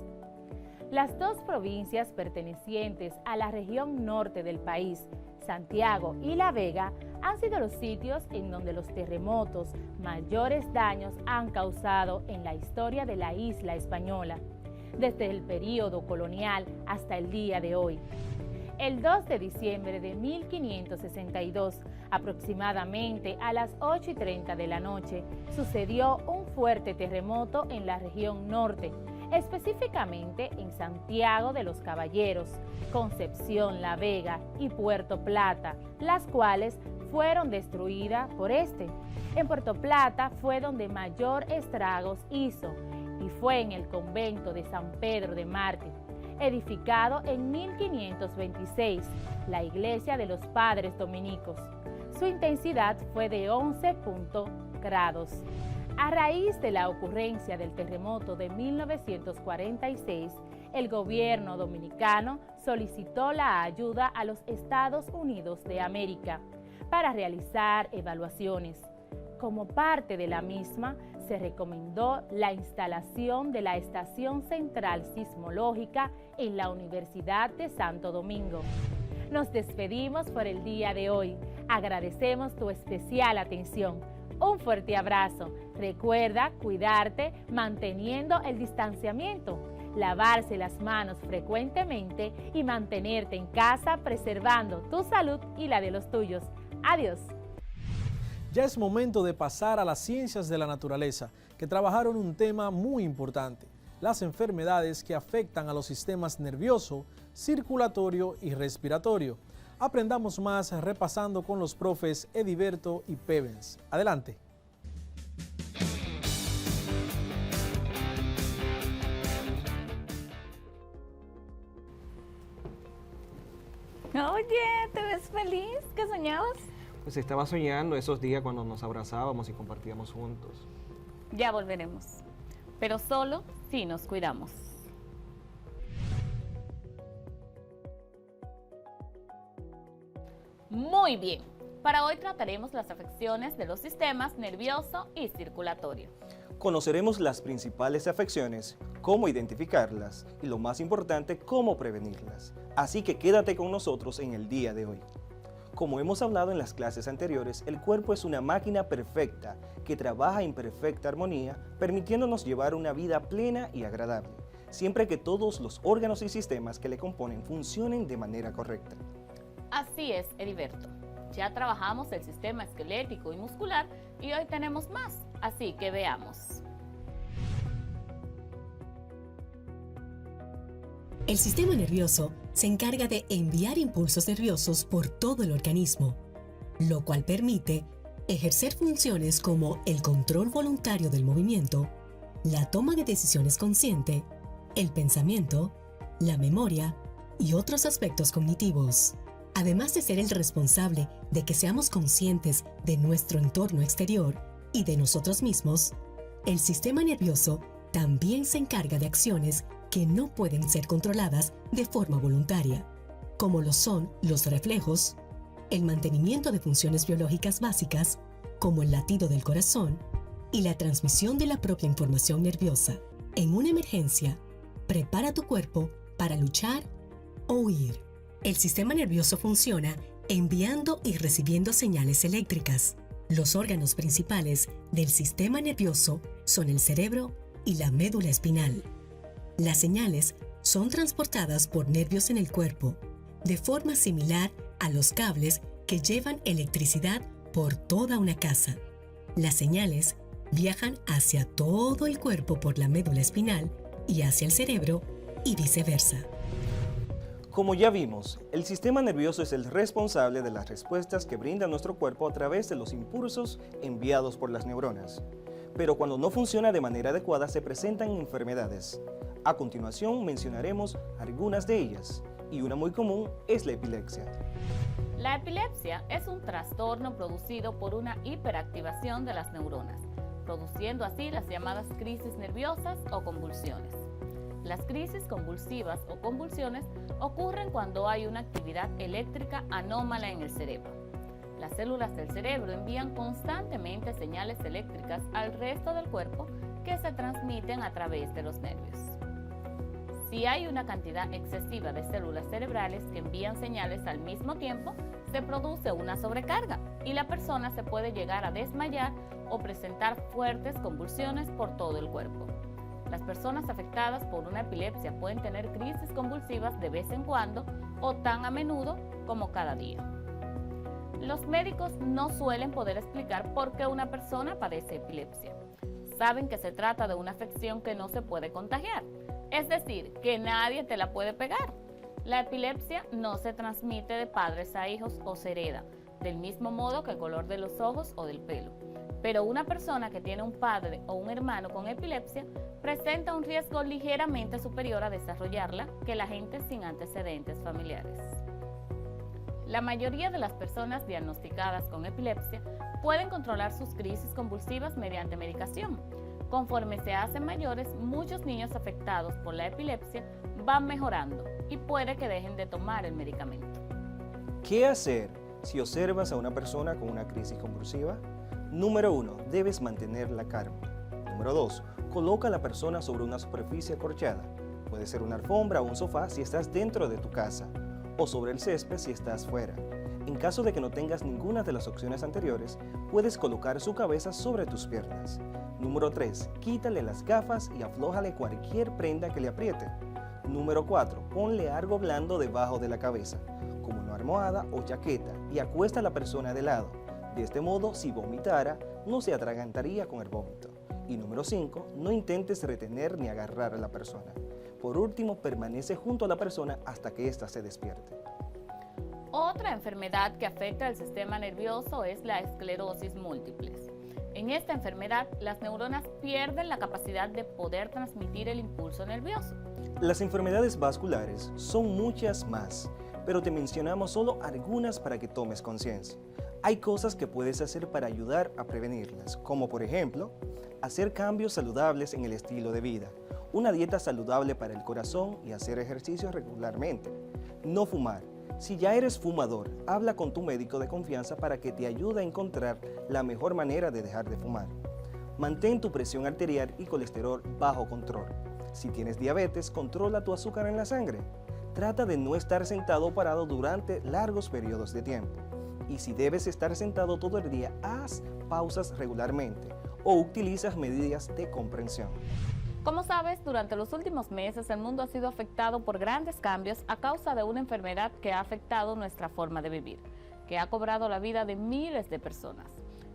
Las 2 provincias pertenecientes a la región norte del país, Santiago y La Vega, han sido los sitios en donde los terremotos mayores daños han causado en la historia de la isla española, desde el período colonial hasta el día de hoy. El 2 de diciembre de 1562, aproximadamente a las 8:30 de la noche, sucedió un fuerte terremoto en la región norte, específicamente en Santiago de los Caballeros, Concepción, La Vega y Puerto Plata, las cuales fueron destruidas por este. En Puerto Plata fue donde mayor estragos hizo y fue en el convento de San Pedro de Mártir, edificado en 1526, la iglesia de los padres dominicos. Su intensidad fue de 11 grados. A raíz de la ocurrencia del terremoto de 1946, el gobierno dominicano solicitó la ayuda a los Estados Unidos de América para realizar evaluaciones. Como parte de la misma, se recomendó la instalación de la Estación Central Sismológica en la Universidad de Santo Domingo. Nos despedimos por el día de hoy. Agradecemos tu especial atención. Un fuerte abrazo. Recuerda cuidarte manteniendo el distanciamiento, lavarse las manos frecuentemente y mantenerte en casa preservando tu salud y la de los tuyos. Adiós. Ya es momento de pasar a las ciencias de la naturaleza, que trabajaron un tema muy importante: las enfermedades que afectan a los sistemas nervioso, circulatorio y respiratorio. Aprendamos más repasando con los profes Ediberto y Pevens. Adelante. Oye, ¿te ves feliz? ¿Qué soñabas? Pues estaba soñando esos días cuando nos abrazábamos y compartíamos juntos. Ya volveremos, pero solo si nos cuidamos. Muy bien, para hoy trataremos las afecciones de los sistemas nervioso y circulatorio. Conoceremos las principales afecciones, cómo identificarlas y, lo más importante, cómo prevenirlas. Así que quédate con nosotros en el día de hoy. Como hemos hablado en las clases anteriores, el cuerpo es una máquina perfecta que trabaja en perfecta armonía, permitiéndonos llevar una vida plena y agradable, siempre que todos los órganos y sistemas que le componen funcionen de manera correcta. Así es, Heriberto. Ya trabajamos el sistema esquelético y muscular y hoy tenemos más, así que veamos. El sistema nervioso se encarga de enviar impulsos nerviosos por todo el organismo, lo cual permite ejercer funciones como el control voluntario del movimiento, la toma de decisiones consciente, el pensamiento, la memoria y otros aspectos cognitivos. Además de ser el responsable de que seamos conscientes de nuestro entorno exterior y de nosotros mismos, el sistema nervioso también se encarga de acciones que no pueden ser controladas de forma voluntaria, como lo son los reflejos, el mantenimiento de funciones biológicas básicas, como el latido del corazón, y la transmisión de la propia información nerviosa. En una emergencia, prepara tu cuerpo para luchar o huir. El sistema nervioso funciona enviando y recibiendo señales eléctricas. Los órganos principales del sistema nervioso son el cerebro y la médula espinal. Las señales son transportadas por nervios en el cuerpo, de forma similar a los cables que llevan electricidad por toda una casa. Las señales viajan hacia todo el cuerpo por la médula espinal y hacia el cerebro y viceversa. Como ya vimos, el sistema nervioso es el responsable de las respuestas que brinda nuestro cuerpo a través de los impulsos enviados por las neuronas. Pero cuando no funciona de manera adecuada se presentan enfermedades. A continuación mencionaremos algunas de ellas, y una muy común es la epilepsia. La epilepsia es un trastorno producido por una hiperactivación de las neuronas, produciendo así las llamadas crisis nerviosas o convulsiones. Las crisis convulsivas o convulsiones ocurren cuando hay una actividad eléctrica anómala en el cerebro. Las células del cerebro envían constantemente señales eléctricas al resto del cuerpo que se transmiten a través de los nervios. Si hay una cantidad excesiva de células cerebrales que envían señales al mismo tiempo, se produce una sobrecarga y la persona se puede llegar a desmayar o presentar fuertes convulsiones por todo el cuerpo. Las personas afectadas por una epilepsia pueden tener crisis convulsivas de vez en cuando o tan a menudo como cada día. Los médicos no suelen poder explicar por qué una persona padece epilepsia. Saben que se trata de una afección que no se puede contagiar, es decir, que nadie te la puede pegar. La epilepsia no se transmite de padres a hijos o se hereda, del mismo modo que el color de los ojos o del pelo. Pero una persona que tiene un padre o un hermano con epilepsia presenta un riesgo ligeramente superior a desarrollarla que la gente sin antecedentes familiares. La mayoría de las personas diagnosticadas con epilepsia pueden controlar sus crisis convulsivas mediante medicación. Conforme se hacen mayores, muchos niños afectados por la epilepsia van mejorando y puede que dejen de tomar el medicamento. ¿Qué hacer si observas a una persona con una crisis convulsiva? Número 1. Debes mantener la calma. Número 2. Coloca a la persona sobre una superficie acolchada. Puede ser una alfombra o un sofá si estás dentro de tu casa, o sobre el césped si estás fuera. En caso de que no tengas ninguna de las opciones anteriores, puedes colocar su cabeza sobre tus piernas. Número 3. Quítale las gafas y aflójale cualquier prenda que le apriete. Número 4. Ponle algo blando debajo de la cabeza, como una almohada o chaqueta, y acuesta a la persona de lado. De este modo, si vomitara, no se atragantaría con el vómito. Y número 5, no intentes retener ni agarrar a la persona. Por último, permanece junto a la persona hasta que ésta se despierte. Otra enfermedad que afecta al sistema nervioso es la esclerosis múltiple. En esta enfermedad, las neuronas pierden la capacidad de poder transmitir el impulso nervioso. Las enfermedades vasculares son muchas más, pero te mencionamos solo algunas para que tomes conciencia. Hay cosas que puedes hacer para ayudar a prevenirlas, como por ejemplo, hacer cambios saludables en el estilo de vida, una dieta saludable para el corazón y hacer ejercicio regularmente. No fumar. Si ya eres fumador, habla con tu médico de confianza para que te ayude a encontrar la mejor manera de dejar de fumar. Mantén tu presión arterial y colesterol bajo control. Si tienes diabetes, controla tu azúcar en la sangre. Trata de no estar sentado o parado durante largos periodos de tiempo. Y si debes estar sentado todo el día, haz pausas regularmente o utilizas medidas de comprensión. Como sabes, durante los últimos meses el mundo ha sido afectado por grandes cambios a causa de una enfermedad que ha afectado nuestra forma de vivir, que ha cobrado la vida de miles de personas.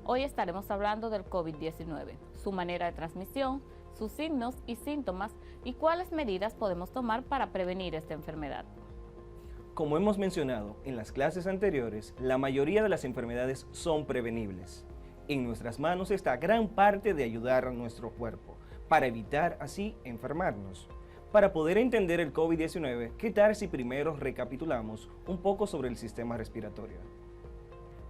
Hoy estaremos hablando del COVID-19, su manera de transmisión, sus signos y síntomas y cuáles medidas podemos tomar para prevenir esta enfermedad. Como hemos mencionado en las clases anteriores, la mayoría de las enfermedades son prevenibles. En nuestras manos está gran parte de ayudar a nuestro cuerpo para evitar así enfermarnos. Para poder entender el COVID-19, ¿qué tal si primero recapitulamos un poco sobre el sistema respiratorio?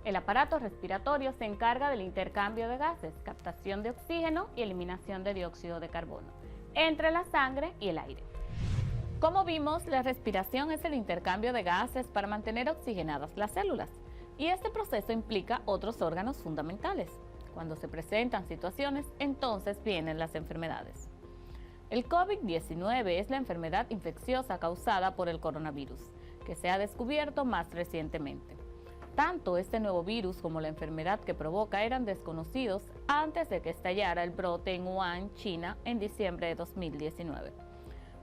El aparato respiratorio se encarga del intercambio de gases, captación de oxígeno y eliminación de dióxido de carbono entre la sangre y el aire. Como vimos, la respiración es el intercambio de gases para mantener oxigenadas las células, y este proceso implica otros órganos fundamentales. Cuando se presentan situaciones, entonces vienen las enfermedades. El COVID-19 es la enfermedad infecciosa causada por el coronavirus, que se ha descubierto más recientemente. Tanto este nuevo virus como la enfermedad que provoca eran desconocidos antes de que estallara el brote en Wuhan, China, en diciembre de 2019.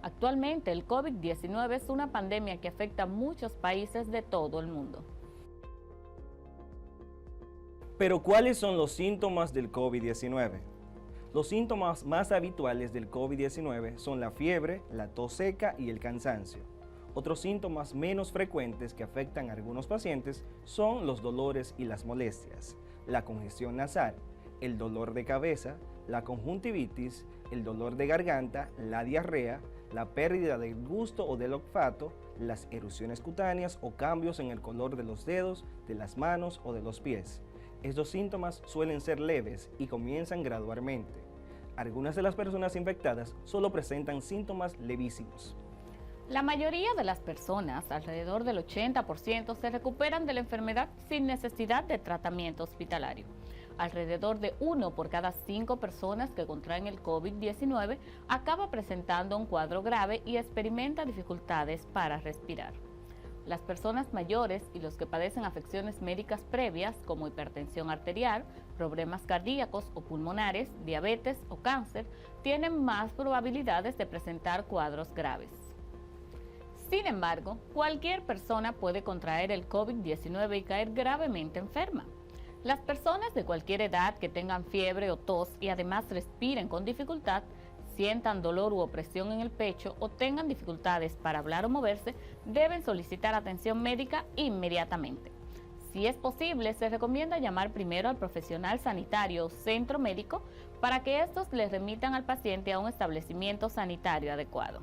Actualmente, el COVID-19 es una pandemia que afecta a muchos países de todo el mundo. Pero, ¿cuáles son los síntomas del COVID-19? Los síntomas más habituales del COVID-19 son la fiebre, la tos seca y el cansancio. Otros síntomas menos frecuentes que afectan a algunos pacientes son los dolores y las molestias, la congestión nasal, el dolor de cabeza, la conjuntivitis, el dolor de garganta, la diarrea, la pérdida del gusto o del olfato, las erupciones cutáneas o cambios en el color de los dedos, de las manos o de los pies. Estos síntomas suelen ser leves y comienzan gradualmente. Algunas de las personas infectadas solo presentan síntomas levísimos. La mayoría de las personas, alrededor del 80%, se recuperan de la enfermedad sin necesidad de tratamiento hospitalario. Alrededor de 1 por cada 5 personas que contraen el COVID-19 acaba presentando un cuadro grave y experimenta dificultades para respirar. Las personas mayores y los que padecen afecciones médicas previas como hipertensión arterial, problemas cardíacos o pulmonares, diabetes o cáncer, tienen más probabilidades de presentar cuadros graves. Sin embargo, cualquier persona puede contraer el COVID-19 y caer gravemente enferma. Las personas de cualquier edad que tengan fiebre o tos y además respiren con dificultad, sientan dolor u opresión en el pecho o tengan dificultades para hablar o moverse, deben solicitar atención médica inmediatamente. Si es posible, se recomienda llamar primero al profesional sanitario o centro médico para que estos les remitan al paciente a un establecimiento sanitario adecuado.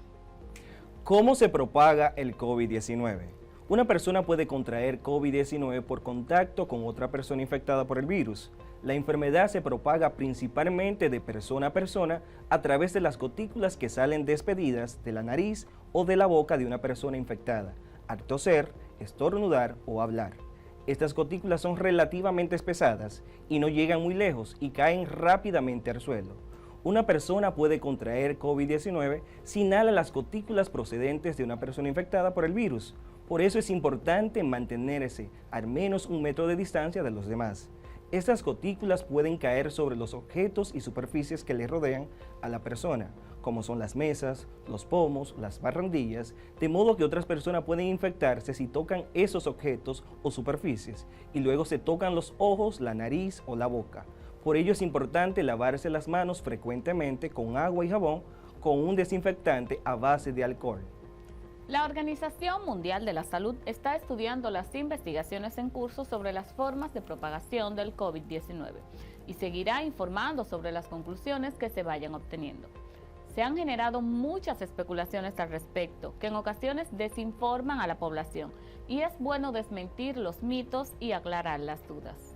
¿Cómo se propaga el COVID-19? Una persona puede contraer COVID-19 por contacto con otra persona infectada por el virus. La enfermedad se propaga principalmente de persona a persona a través de las gotículas que salen despedidas de la nariz o de la boca de una persona infectada, al toser, estornudar o hablar. Estas gotículas son relativamente pesadas y no llegan muy lejos y caen rápidamente al suelo. Una persona puede contraer COVID-19 si inhala las gotículas procedentes de una persona infectada por el virus. Por eso es importante mantenerse al menos 1 metro de distancia de los demás. Estas gotículas pueden caer sobre los objetos y superficies que le rodean a la persona, como son las mesas, los pomos, las barandillas, de modo que otras personas pueden infectarse si tocan esos objetos o superficies, y luego se tocan los ojos, la nariz o la boca. Por ello es importante lavarse las manos frecuentemente con agua y jabón con un desinfectante a base de alcohol. La Organización Mundial de la Salud está estudiando las investigaciones en curso sobre las formas de propagación del COVID-19 y seguirá informando sobre las conclusiones que se vayan obteniendo. Se han generado muchas especulaciones al respecto, que en ocasiones desinforman a la población, y es bueno desmentir los mitos y aclarar las dudas.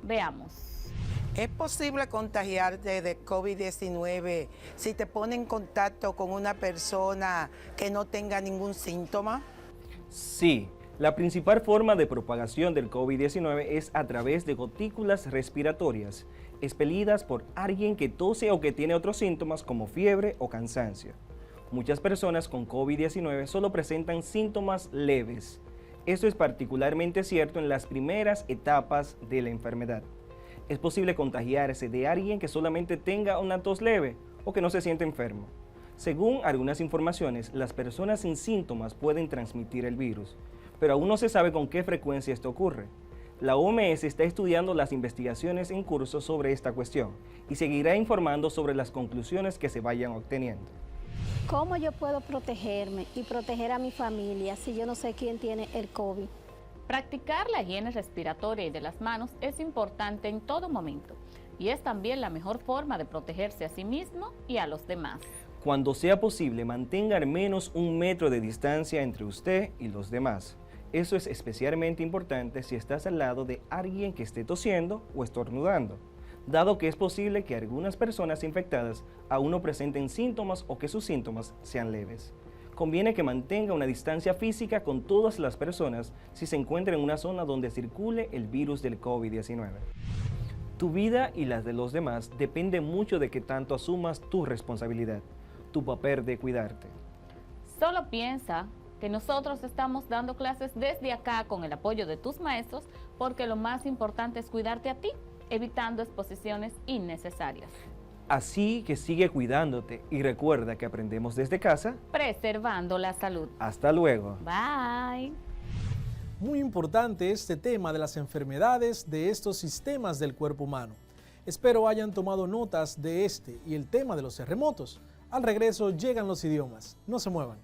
Veamos. ¿Es posible contagiarte de COVID-19 si te pones en contacto con una persona que no tenga ningún síntoma? Sí, la principal forma de propagación del COVID-19 es a través de gotículas respiratorias, expelidas por alguien que tose o que tiene otros síntomas como fiebre o cansancio. Muchas personas con COVID-19 solo presentan síntomas leves. Esto es particularmente cierto en las primeras etapas de la enfermedad. Es posible contagiarse de alguien que solamente tenga una tos leve o que no se siente enfermo. Según algunas informaciones, las personas sin síntomas pueden transmitir el virus, pero aún no se sabe con qué frecuencia esto ocurre. La OMS está estudiando las investigaciones en curso sobre esta cuestión y seguirá informando sobre las conclusiones que se vayan obteniendo. ¿Cómo yo puedo protegerme y proteger a mi familia si yo no sé quién tiene el COVID? Practicar la higiene respiratoria y de las manos es importante en todo momento y es también la mejor forma de protegerse a sí mismo y a los demás. Cuando sea posible, mantenga al menos 1 metro de distancia entre usted y los demás. Eso es especialmente importante si estás al lado de alguien que esté tosiendo o estornudando, dado que es posible que algunas personas infectadas aún no presenten síntomas o que sus síntomas sean leves. Conviene que mantenga una distancia física con todas las personas si se encuentra en una zona donde circule el virus del COVID-19. Tu vida y las de los demás depende mucho de que tanto asumas tu responsabilidad, tu papel de cuidarte. Solo piensa que nosotros estamos dando clases desde acá con el apoyo de tus maestros porque lo más importante es cuidarte a ti, evitando exposiciones innecesarias. Así que sigue cuidándote y recuerda que aprendemos desde casa, preservando la salud. Hasta luego. Bye. Muy importante este tema de las enfermedades de estos sistemas del cuerpo humano. Espero hayan tomado notas de este y el tema de los terremotos. Al regreso llegan los idiomas. No se muevan.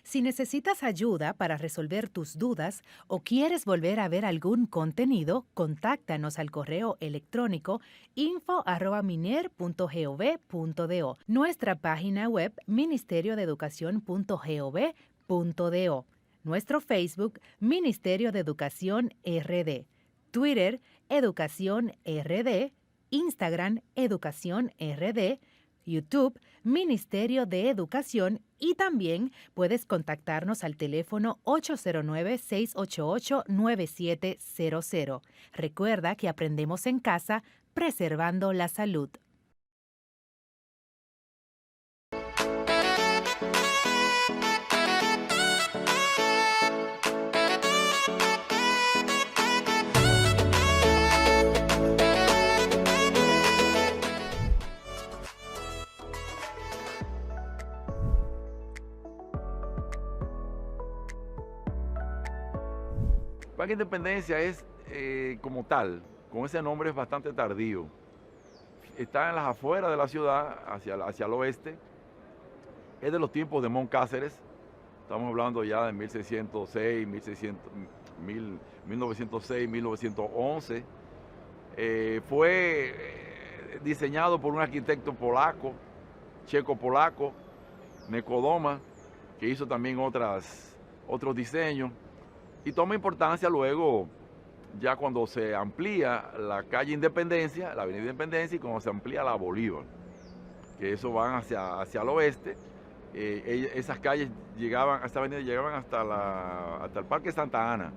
Si necesitas ayuda para resolver tus dudas o quieres volver a ver algún contenido, contáctanos al correo electrónico info@miner.gov.do, nuestra página web ministeriodeeducacion.gov.do, nuestro Facebook Ministerio de Educación RD, Twitter Educación RD, Instagram Educación RD, YouTube, Ministerio de Educación, y también puedes contactarnos al teléfono 809-688-9700. Recuerda que aprendemos en casa, preservando la salud. Parque Independencia es, como tal, con ese nombre es bastante tardío. Está en las afueras de la ciudad, hacia el oeste. Es de los tiempos de Moncáceres. Estamos hablando ya de 1606, 1906, 1911. Fue diseñado por un arquitecto polaco, checo-polaco, Nekodoma, que hizo también otros diseños. Y toma importancia luego, ya cuando se amplía la calle Independencia, la avenida Independencia, y cuando se amplía la Bolívar, que eso van hacia el oeste. Esas calles llegaban, esta avenida llegaban hasta el Parque Santa Ana,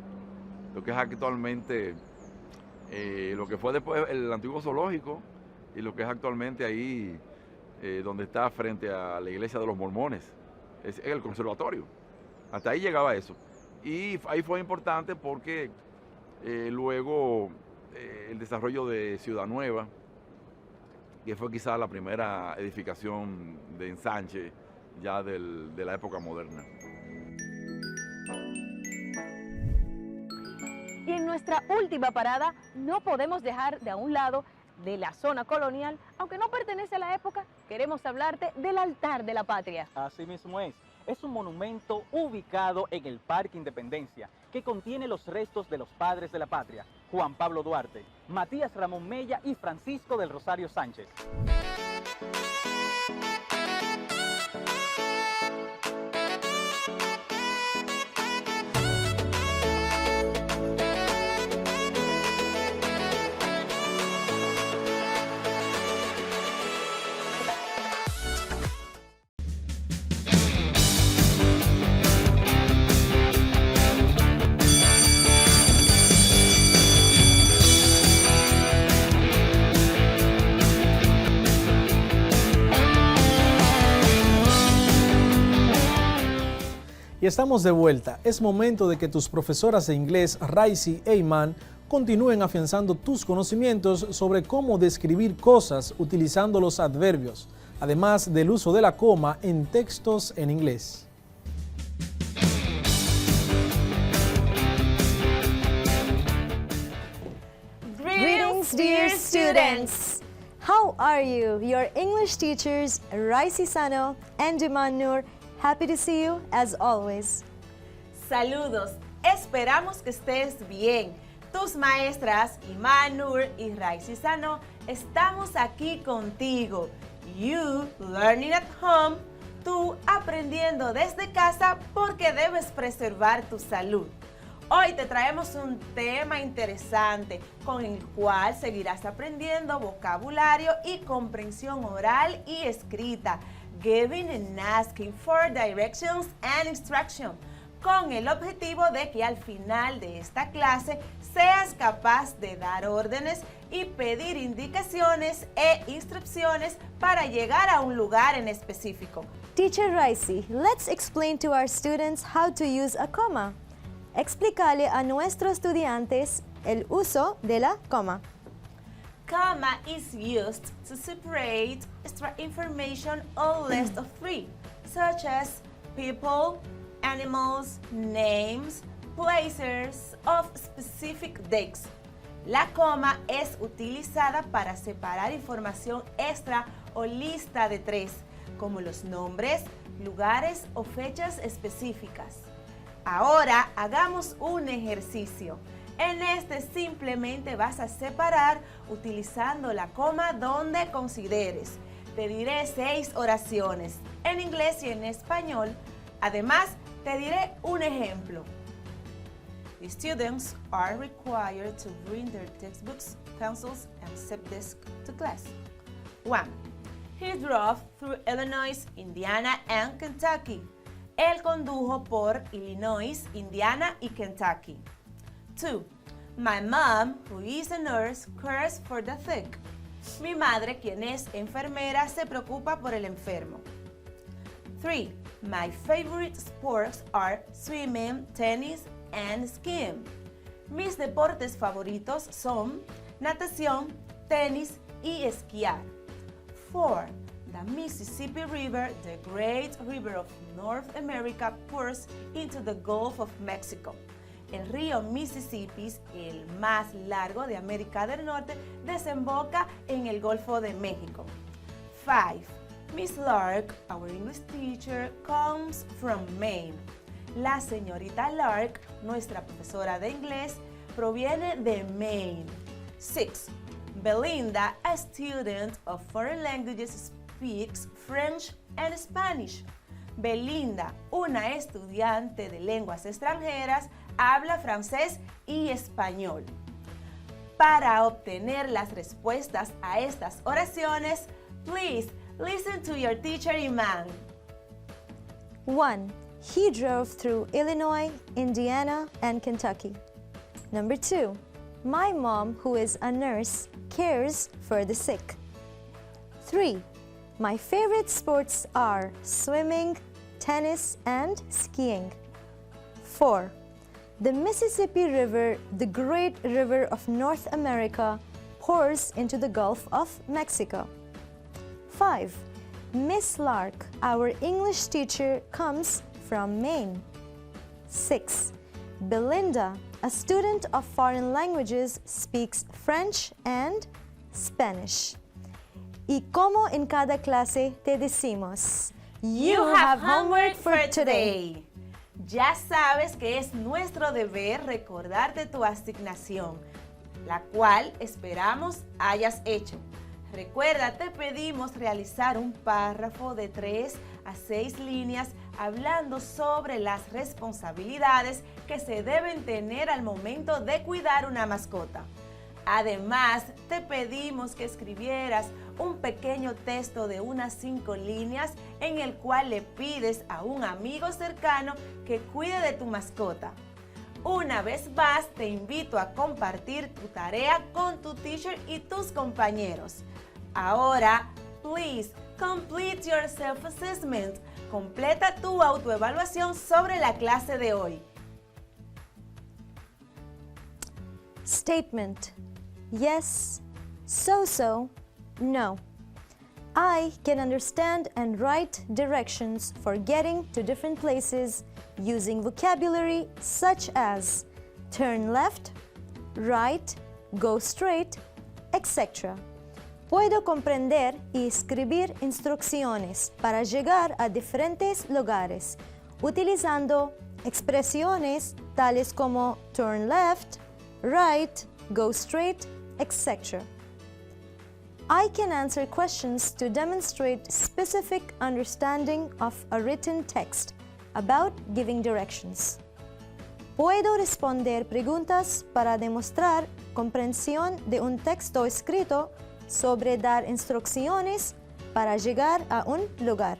lo que es actualmente, lo que fue después el antiguo zoológico, y lo que es actualmente ahí, donde está frente a la iglesia de los mormones, es el conservatorio. Hasta ahí llegaba eso. Y ahí fue importante porque luego el desarrollo de Ciudad Nueva, que fue quizás la primera edificación de ensanche ya de la época moderna. Y en nuestra última parada no podemos dejar de a un lado de la zona colonial, aunque no pertenece a la época, queremos hablarte del Altar de la Patria. Así mismo es. Es un monumento ubicado en el Parque Independencia, que contiene los restos de los padres de la patria, Juan Pablo Duarte, Matías Ramón Mella y Francisco del Rosario Sánchez. estamos de vuelta. Es momento de que tus profesoras de inglés, Raisi e Iman, continúen afianzando tus conocimientos sobre cómo describir cosas utilizando los adverbios, además del uso de la coma en textos en inglés. Greetings, dear students! How are you? Your English teachers, Raisi Sano and Iman Noor, happy to see you as always. Saludos, esperamos que estés bien. Tus maestras, Iman Noor y Raisi Sano, estamos aquí contigo. You learning at home, tú aprendiendo desde casa porque debes preservar tu salud. Hoy te traemos un tema interesante con el cual seguirás aprendiendo vocabulario y comprensión oral y escrita, giving and asking for directions and instruction, con el objetivo de que al final de esta clase seas capaz de dar órdenes y pedir indicaciones e instrucciones para llegar a un lugar en específico. Teacher Raisi, let's explain to our students how to use a comma. Explícale a nuestros estudiantes el uso de la coma. Comma is used to separate extra information or list of three, such as people, animals, names, places of specific dates. La coma es utilizada para separar información extra o lista de tres, como los nombres, lugares o fechas específicas. Ahora hagamos un ejercicio. En este simplemente vas a separar utilizando la coma donde consideres. Te diré 6 oraciones en inglés y en español. Además, te diré un ejemplo. The students are required to bring their textbooks, pencils, and zip disk to class. 1. He drove through Illinois, Indiana, and Kentucky. Él condujo por Illinois, Indiana y Kentucky. 2. My mom, who is a nurse, cares for the sick. Mi madre, quien es enfermera, se preocupa por el enfermo. 3. My favorite sports are swimming, tennis, and skiing. Mis deportes favoritos son natación, tenis y esquiar. 4. The Mississippi River, the great river of North America, pours into the Gulf of Mexico. El río Mississippi, el más largo de América del Norte, desemboca en el Golfo de México. 5. Miss Lark, our English teacher, comes from Maine. La señorita Lark, nuestra profesora de inglés, proviene de Maine. 6. Belinda, a student of foreign languages, speaks French and Spanish. Belinda, una estudiante de lenguas extranjeras, habla francés y español. Para obtener las respuestas a estas oraciones, please listen to your teacher Iman. 1. He drove through Illinois, Indiana, and Kentucky. Number 2. My mom, who is a nurse, cares for the sick. 3. My favorite sports are swimming, tennis, and skiing. 4. The Mississippi River, the great river of North America, pours into the Gulf of Mexico. 5. Miss Lark, our English teacher, comes from Maine. 6. Belinda, a student of foreign languages, speaks French and Spanish. Y como en cada clase te decimos, You have homework for today. Ya sabes que es nuestro deber recordarte tu asignación, la cual esperamos hayas hecho. Recuerda, te pedimos realizar un párrafo de 3 a 6 líneas hablando sobre las responsabilidades que se deben tener al momento de cuidar una mascota. Además, te pedimos que escribieras un pequeño texto de unas 5 líneas en el cual le pides a un amigo cercano que cuide de tu mascota. Una vez más, te invito a compartir tu tarea con tu teacher y tus compañeros. Ahora, please complete your self-assessment. Completa tu autoevaluación sobre la clase de hoy. Statement. Yes, so, no. I can understand and write directions for getting to different places using vocabulary such as turn left, right, go straight, etc. Puedo comprender y escribir instrucciones para llegar a diferentes lugares utilizando expresiones tales como turn left, right, go straight, etc. I can answer questions to demonstrate specific understanding of a written text about giving directions. Puedo responder preguntas para demostrar comprensión de un texto escrito sobre dar instrucciones para llegar a un lugar.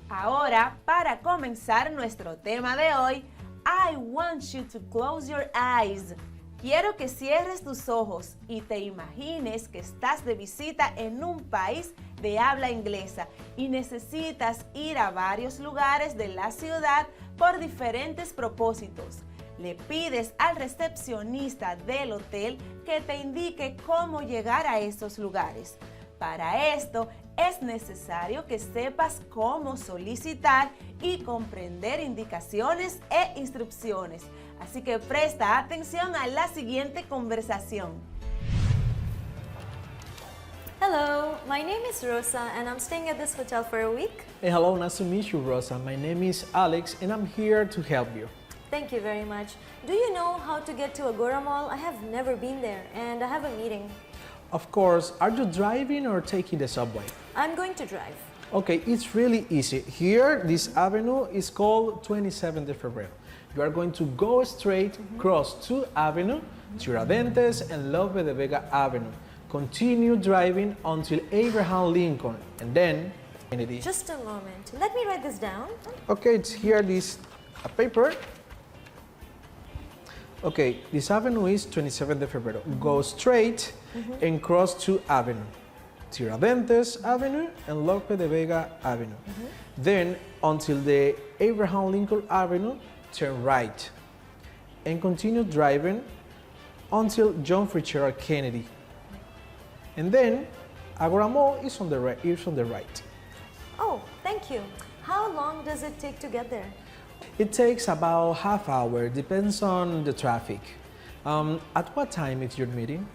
Ahora, para comenzar nuestro tema de hoy, I want you to close your eyes. Quiero que cierres tus ojos y te imagines que estás de visita en un país de habla inglesa y necesitas ir a varios lugares de la ciudad por diferentes propósitos. Le pides al recepcionista del hotel que te indique cómo llegar a esos lugares. Para esto es necesario que sepas cómo solicitar y comprender indicaciones e instrucciones. Así que presta atención a la siguiente conversación. Hello, my name is Rosa and I'm staying at this hotel for a week. Hey, hello, nice to meet you, Rosa. My name is Alex and I'm here to help you. Thank you very much. Do you know how to get to Agora Mall? I have never been there and I have a meeting. Of course, are you driving or taking the subway? I'm going to drive. Okay, it's really easy. Here, this avenue is called 27 de Febrero. You are going to go straight, cross 2 Avenue, Tiradentes and Lope de Vega Avenue. Continue driving until Abraham Lincoln and then Kennedy. Just a moment. Let me write this down. Okay, it's here, this paper. Okay, this avenue is 27 de Febrero. Go straight and cross 2 Avenue. Tiradentes Avenue and Lope de Vega Avenue. Then, until the Abraham Lincoln Avenue, turn right. And continue driving until John Fitzgerald Kennedy. And then, Agora Mall is on the right. Oh, thank you. How long does it take to get there? It takes about half hour, depends on the traffic. At what time is your meeting?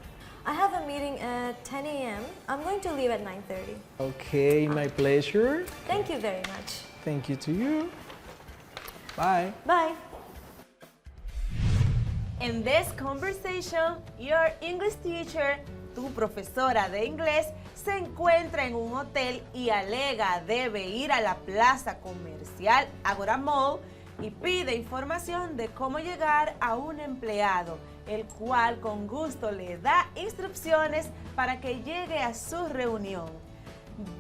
I have a meeting at 10 a.m. I'm going to leave at 9:30. Okay, my pleasure. Thank you very much. Thank you to you. Bye. Bye. In this conversation, your English teacher, tu profesora de inglés, se encuentra en un hotel y alega debe ir a la plaza comercial Agora Mall y pide información de cómo llegar a un empleado, el cual con gusto le da instrucciones para que llegue a su reunión.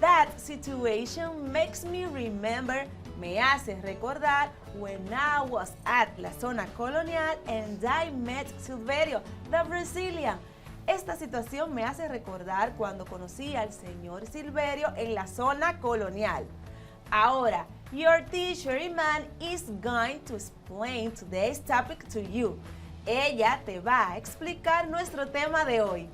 That situation makes me remember, me hace recordar when I was at la zona colonial and I met Silverio, the Brazilian. Esta situación me hace recordar cuando conocí al señor Silverio en la zona colonial. Ahora, your teacher Iman is going to explain today's topic to you. Ella te va a explicar nuestro tema de hoy.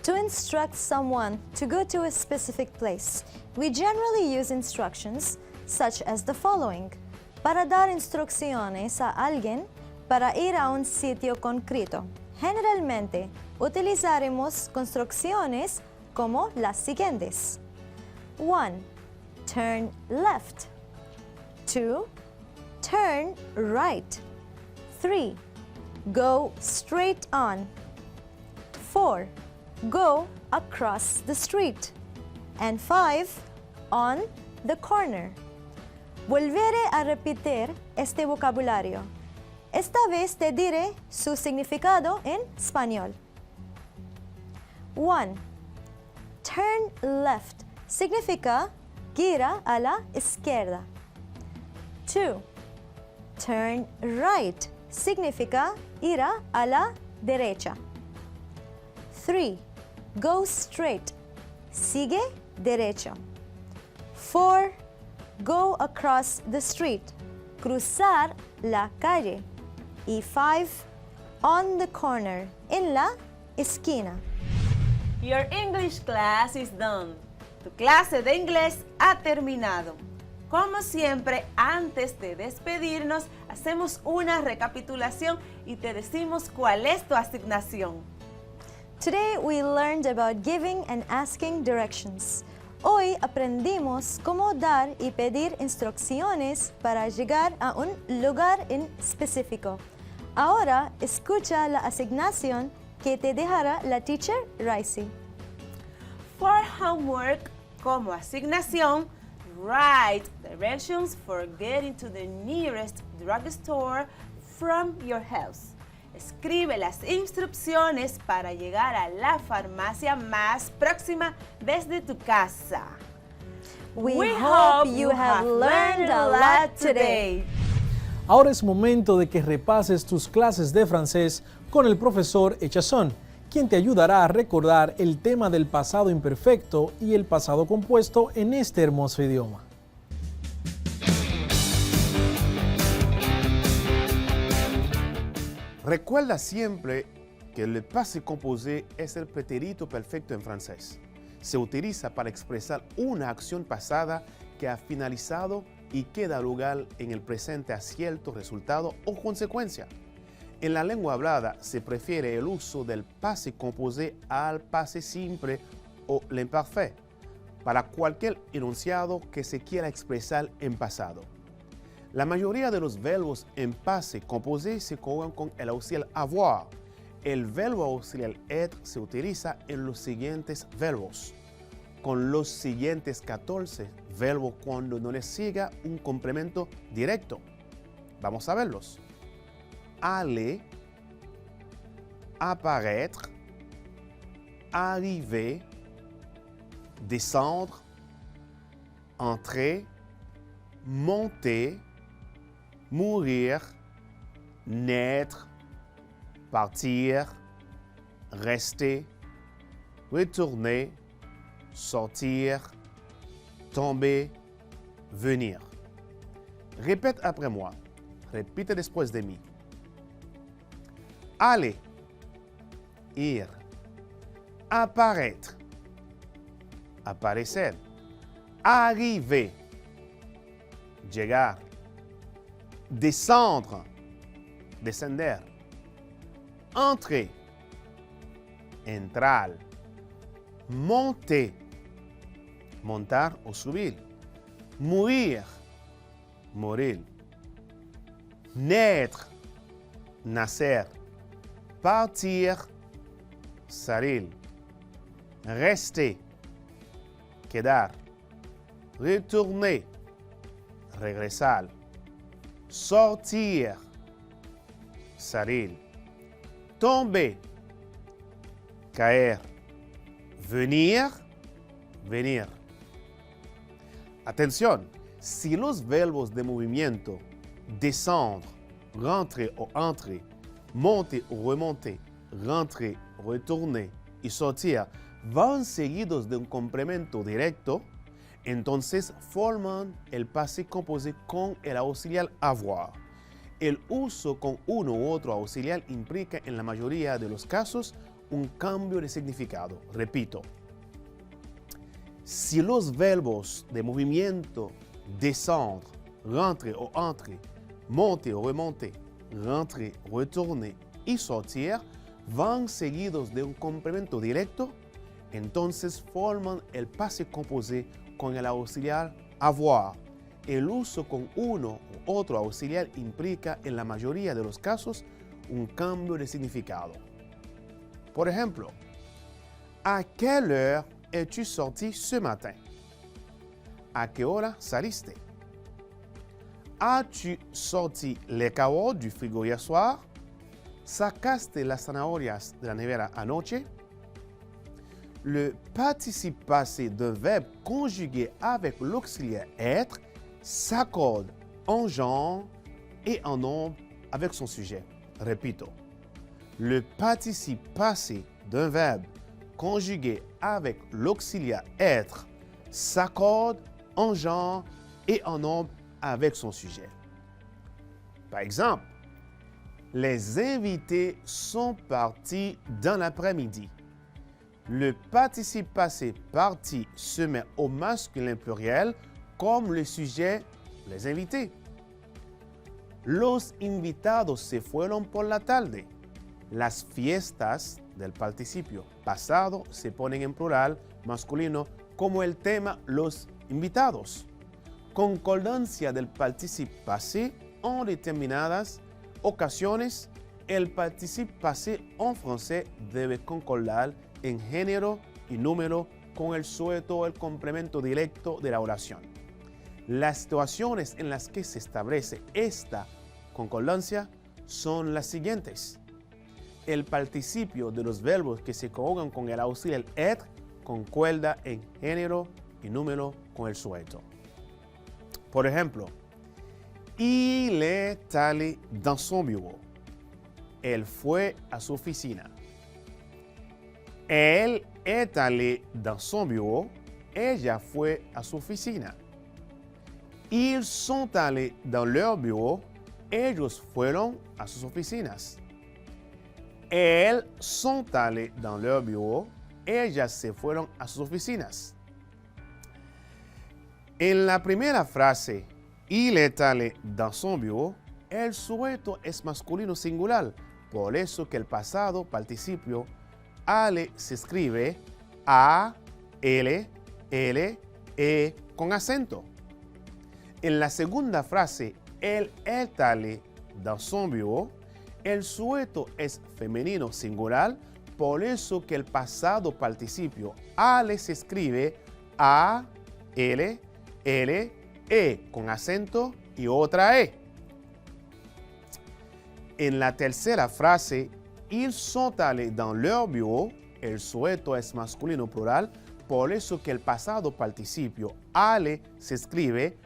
To instruct someone to go to a specific place, we generally use instructions such as the following. Para dar instrucciones a alguien para ir a un sitio concreto. Generalmente, utilizaremos construcciones como las siguientes. 1. Turn left. 2. Turn right. 3. Go straight on. 4. Go across the street. And 5. On the corner. Volveré a repetir este vocabulario. Esta vez te diré su significado en español. 1. Turn left significa gira a la izquierda. 2. Turn right significa ir a la derecha. 3. Go straight, sigue derecho. 4. go across the street, cruzar la calle. Y 5, on the corner, en la esquina. Your English class is done. Tu clase de inglés ha terminado. Como siempre, antes de despedirnos, hacemos una recapitulación y te decimos cuál es tu asignación. Today we learned about giving and asking directions. Hoy aprendimos cómo dar y pedir instrucciones para llegar a un lugar en específico. Ahora escucha la asignación que te dejará la teacher Raisi. For homework, como asignación, write directions for getting to the nearest drugstore from your house. Escribe las instrucciones para llegar a la farmacia más próxima desde tu casa. We hope you have learned a lot today. Ahora es momento de que repases tus clases de francés con el profesor Echazón, quien te ayudará a recordar el tema del pasado imperfecto y el pasado compuesto en este hermoso idioma. Recuerda siempre que el passé composé es el pretérito perfecto en francés. Se utiliza para expresar una acción pasada que ha finalizado y que da lugar en el presente a cierto resultado o consecuencia. En la lengua hablada se prefiere el uso del passé composé al passé simple o l'imparfait para cualquier enunciado que se quiera expresar en pasado. La mayoría de los verbos en passé composé se conjugan con el auxiliar avoir. El verbo auxiliar être se utiliza en los siguientes verbos, con los siguientes 14 verbos cuando no les siga un complemento directo. Vamos a verlos. Aller, apparaître, arriver, descendre, entrer, monter, mourir, naître, partir, rester, retourner, sortir, tomber, venir. Répète après moi. Repite después de mí. Aller, ir. Apparaître, aparecer. Arriver, llegar. Descendre, descender. Entrer, entrar. Monter, montar o subir. Mourir, morir. Naître, nacer. Partir, salir. Rester, quedar. Retourner, regresar. Sortir, salir. Tomber, caer. Venir, venir. Atención, si los verbos de movimiento descendre, rentrer o entrer, monter o remonter, rentrer, retourner y sortir van seguidos de un complemento directo, entonces forman el passé composé con el auxiliar avoir. El uso con uno u otro auxiliar implica en la mayoría de los casos un cambio de significado. Repito, si los verbos de movimiento descendre, rentrer o entrer, monter o remonter, rentrer, retourner y sortir van seguidos de un complemento directo, entonces forman el passé composé con el auxiliar avoir. El uso con uno u otro auxiliar implica en la mayoría de los casos un cambio de significado. Por ejemplo, ¿a quelle heure es-tu sorti ce matin? ¿A qué hora saliste? ¿As-tu sorti les carottes du frigo hier soir? ¿Sacaste las zanahorias de la nevera anoche? Le participe passé d'un verbe conjugué avec l'auxiliaire être s'accorde en genre et en nombre avec son sujet. Repito, le participe passé d'un verbe conjugué avec l'auxiliaire être s'accorde en genre et un homme avec son sujet. Par exemple, les invités sont partis dans l'après-midi. Le participe passé parti se met au masculin pluriel comme le sujet les invités. Los invitados se fueron por la tarde. Las fiestas del participio pasado se ponen en plural masculino como el tema los invitados. Concordancia del participio passé en determinadas ocasiones. El participio passé en francés debe concordar en género y número con el sujeto o el complemento directo de la oración. Las situaciones en las que se establece esta concordancia son las siguientes. El participio de los verbos que se conjugan con el auxiliar être concuerda en género y número con el sujeto. Por ejemplo, il est allé dans son bureau. Él fue a su oficina. Elle est allée dans son bureau. Ella fue a su oficina. Ils sont allés dans leur bureau. Ellos fueron a sus oficinas. Elles sont allées dans leur bureau. Ellas se fueron a sus oficinas. En la primera frase, il est allé dans son bureau, el sujeto es masculino singular, por eso que el pasado participio ale se escribe A, L, L, E con acento. En la segunda frase, el est allé dans son bureau, el sujeto es femenino singular, por eso que el pasado participio ale se escribe A, L, L, E con acento y otra E. En la tercera frase, ils sont allés dans leur bureau, el sujeto es masculino plural, por eso que el pasado participio ale se escribe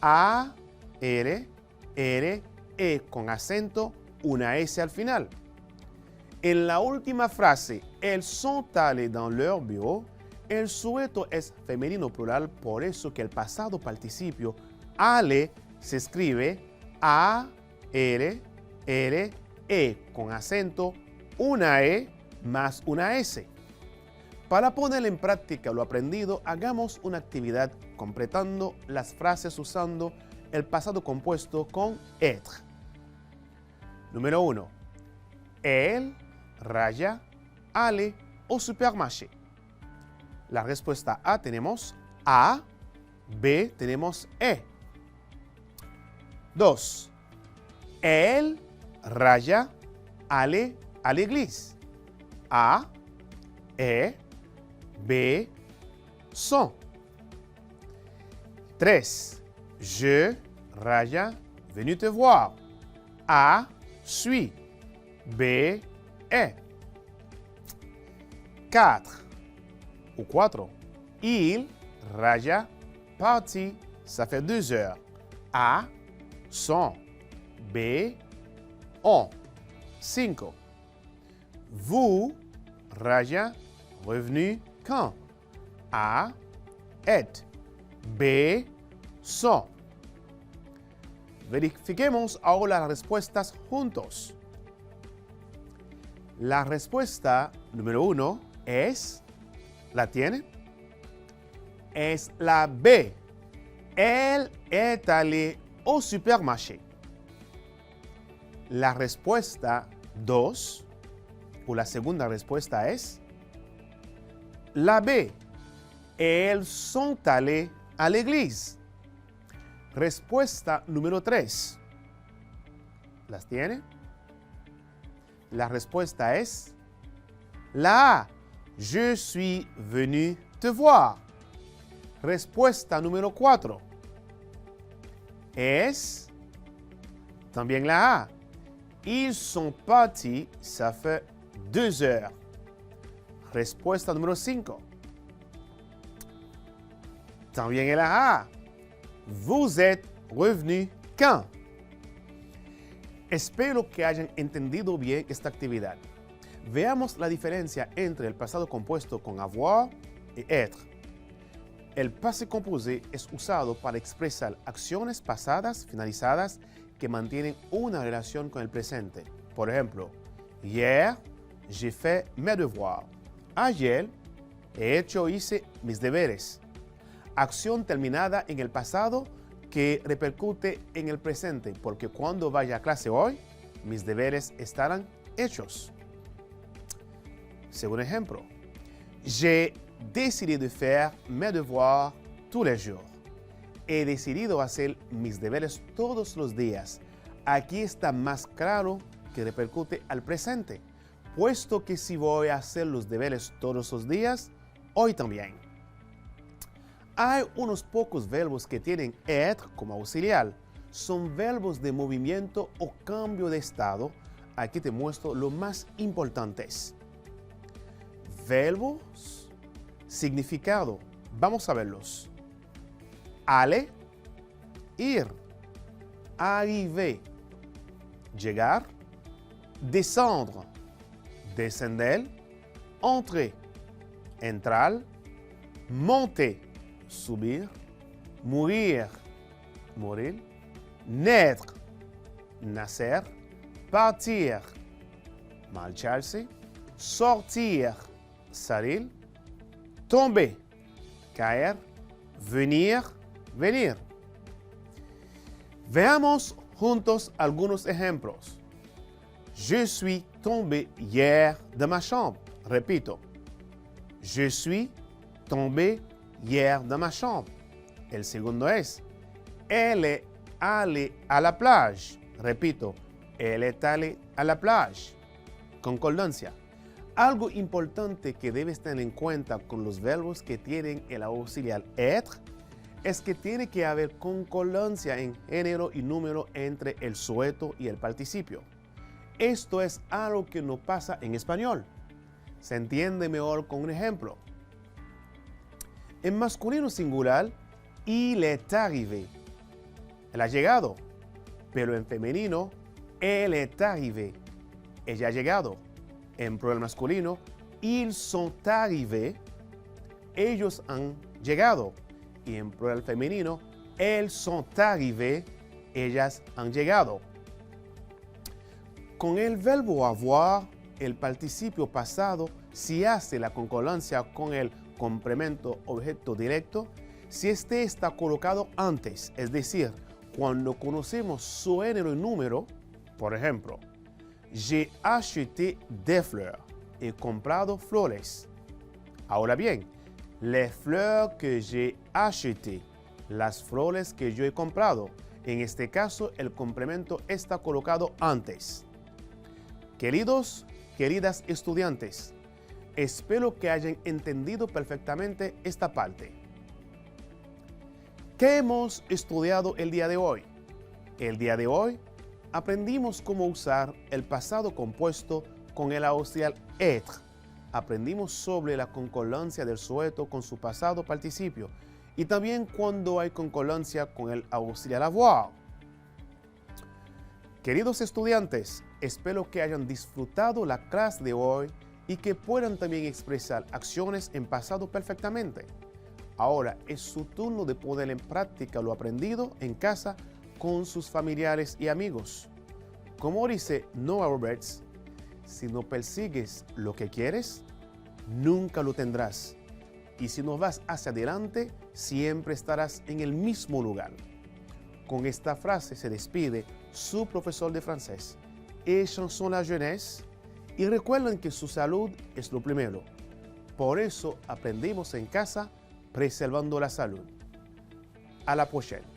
A, L, L, E con acento, una S al final. En la última frase, elles sont allés dans leur bureau, el sujeto es femenino plural, por eso que el pasado participio ale se escribe A, L, L, E con acento, una E más una S. Para poner en práctica lo aprendido, hagamos una actividad completando las frases usando el pasado compuesto con être. Número 1. Elle, raya, allait au supermarché. La respuesta A tenemos A, B tenemos E. 2. Elle, raya, allait à l'église. A, E, B, sont. 3. Je, raya, venu te voir. A, suis. B, est. 4. Ou 4. Il, raya, parti. Ça fait 2 heures. A, sont. B, ont. 5. Vous, raya, revenu quand? A, est. B, sont. Verifiquemos ahora las respuestas juntos. La respuesta número 1 es, ¿la tiene? Es la B. Elle est allée au supermarché. La respuesta 2, o la segunda respuesta es la B. Elles sont allées à l'église. Respuesta número 3. ¿Las tiene? La respuesta es la A. Je suis venu te voir. Respuesta número 4. Es también la A. Ils sont partis, ça fait 2 heures. Respuesta número 5. También es la A. Vous êtes revenu quand? Espero que hayan entendido bien esta actividad. Veamos la diferencia entre el pasado compuesto con avoir y être. El passé composé es usado para expresar acciones pasadas finalizadas que mantienen una relación con el presente. Por ejemplo, hier, j'ai fait mes devoirs. Ayer, hice mis deberes. Acción terminada en el pasado que repercute en el presente, porque cuando vaya a clase hoy, mis deberes estarán hechos. Segundo ejemplo, j'ai décidé de faire mes devoirs tous les jours. He decidido hacer mis deberes todos los días. Aquí está más claro que repercute al presente, puesto que si voy a hacer los deberes todos los días, hoy también. Hay unos pocos verbos que tienen être como auxiliar. Son verbos de movimiento o cambio de estado. Aquí te muestro los más importantes. Verbos, significado. Vamos a verlos. Aller, ir. Arriver, llegar. Descendre, descender. Entrer, entrar. Monter, subir. Mourir, morir. Naître, nacer. Partir, marcharse. Sortir, salir. Tomber, caer. Venir, venir. Veamos juntos algunos ejemplos. Je suis tombé hier de ma chambre. Repito. Je suis tombé hier de ma chambre. El segundo es, elle est allée à la plage. Repito, elle est allée à la plage. Concordancia. Algo importante que debes tener en cuenta con los verbos que tienen el auxiliar être es que tiene que haber concordancia en género y número entre el sujeto y el participio. Esto es algo que no pasa en español. Se entiende mejor con un ejemplo. En masculino singular, il est arrivé. Él ha llegado. Pero en femenino, elle est arrivée. Ella ha llegado. En plural masculino, ils sont arrivés. Ellos han llegado. Y en plural femenino, elles sont arrivées. Ellas han llegado. Con el verbo avoir, el participio pasado, si hace la concordancia con el complemento objeto directo, si este está colocado antes, es decir, cuando conocemos su género y número, por ejemplo, j'ai acheté des fleurs. He comprado flores. Ahora bien, les fleurs que j'ai achetées, las flores que yo he comprado. En este caso, el complemento está colocado antes. Queridos, queridas estudiantes, espero que hayan entendido perfectamente esta parte. ¿Qué hemos estudiado el día de hoy? El día de hoy aprendimos cómo usar el pasado compuesto con el auxiliar être. Aprendimos sobre la concordancia del sujeto con su pasado participio y también cuando hay concordancia con el auxiliar avoir. Queridos estudiantes, espero que hayan disfrutado la clase de hoy y que puedan también expresar acciones en pasado perfectamente. Ahora es su turno de poner en práctica lo aprendido en casa con sus familiares y amigos. Como dice Noah Roberts, si no persigues lo que quieres, nunca lo tendrás. Y si no vas hacia adelante, siempre estarás en el mismo lugar. Con esta frase se despide su profesor de francés, et chanson la jeunesse, y recuerden que su salud es lo primero. Por eso aprendimos en casa preservando la salud. A la prochaine.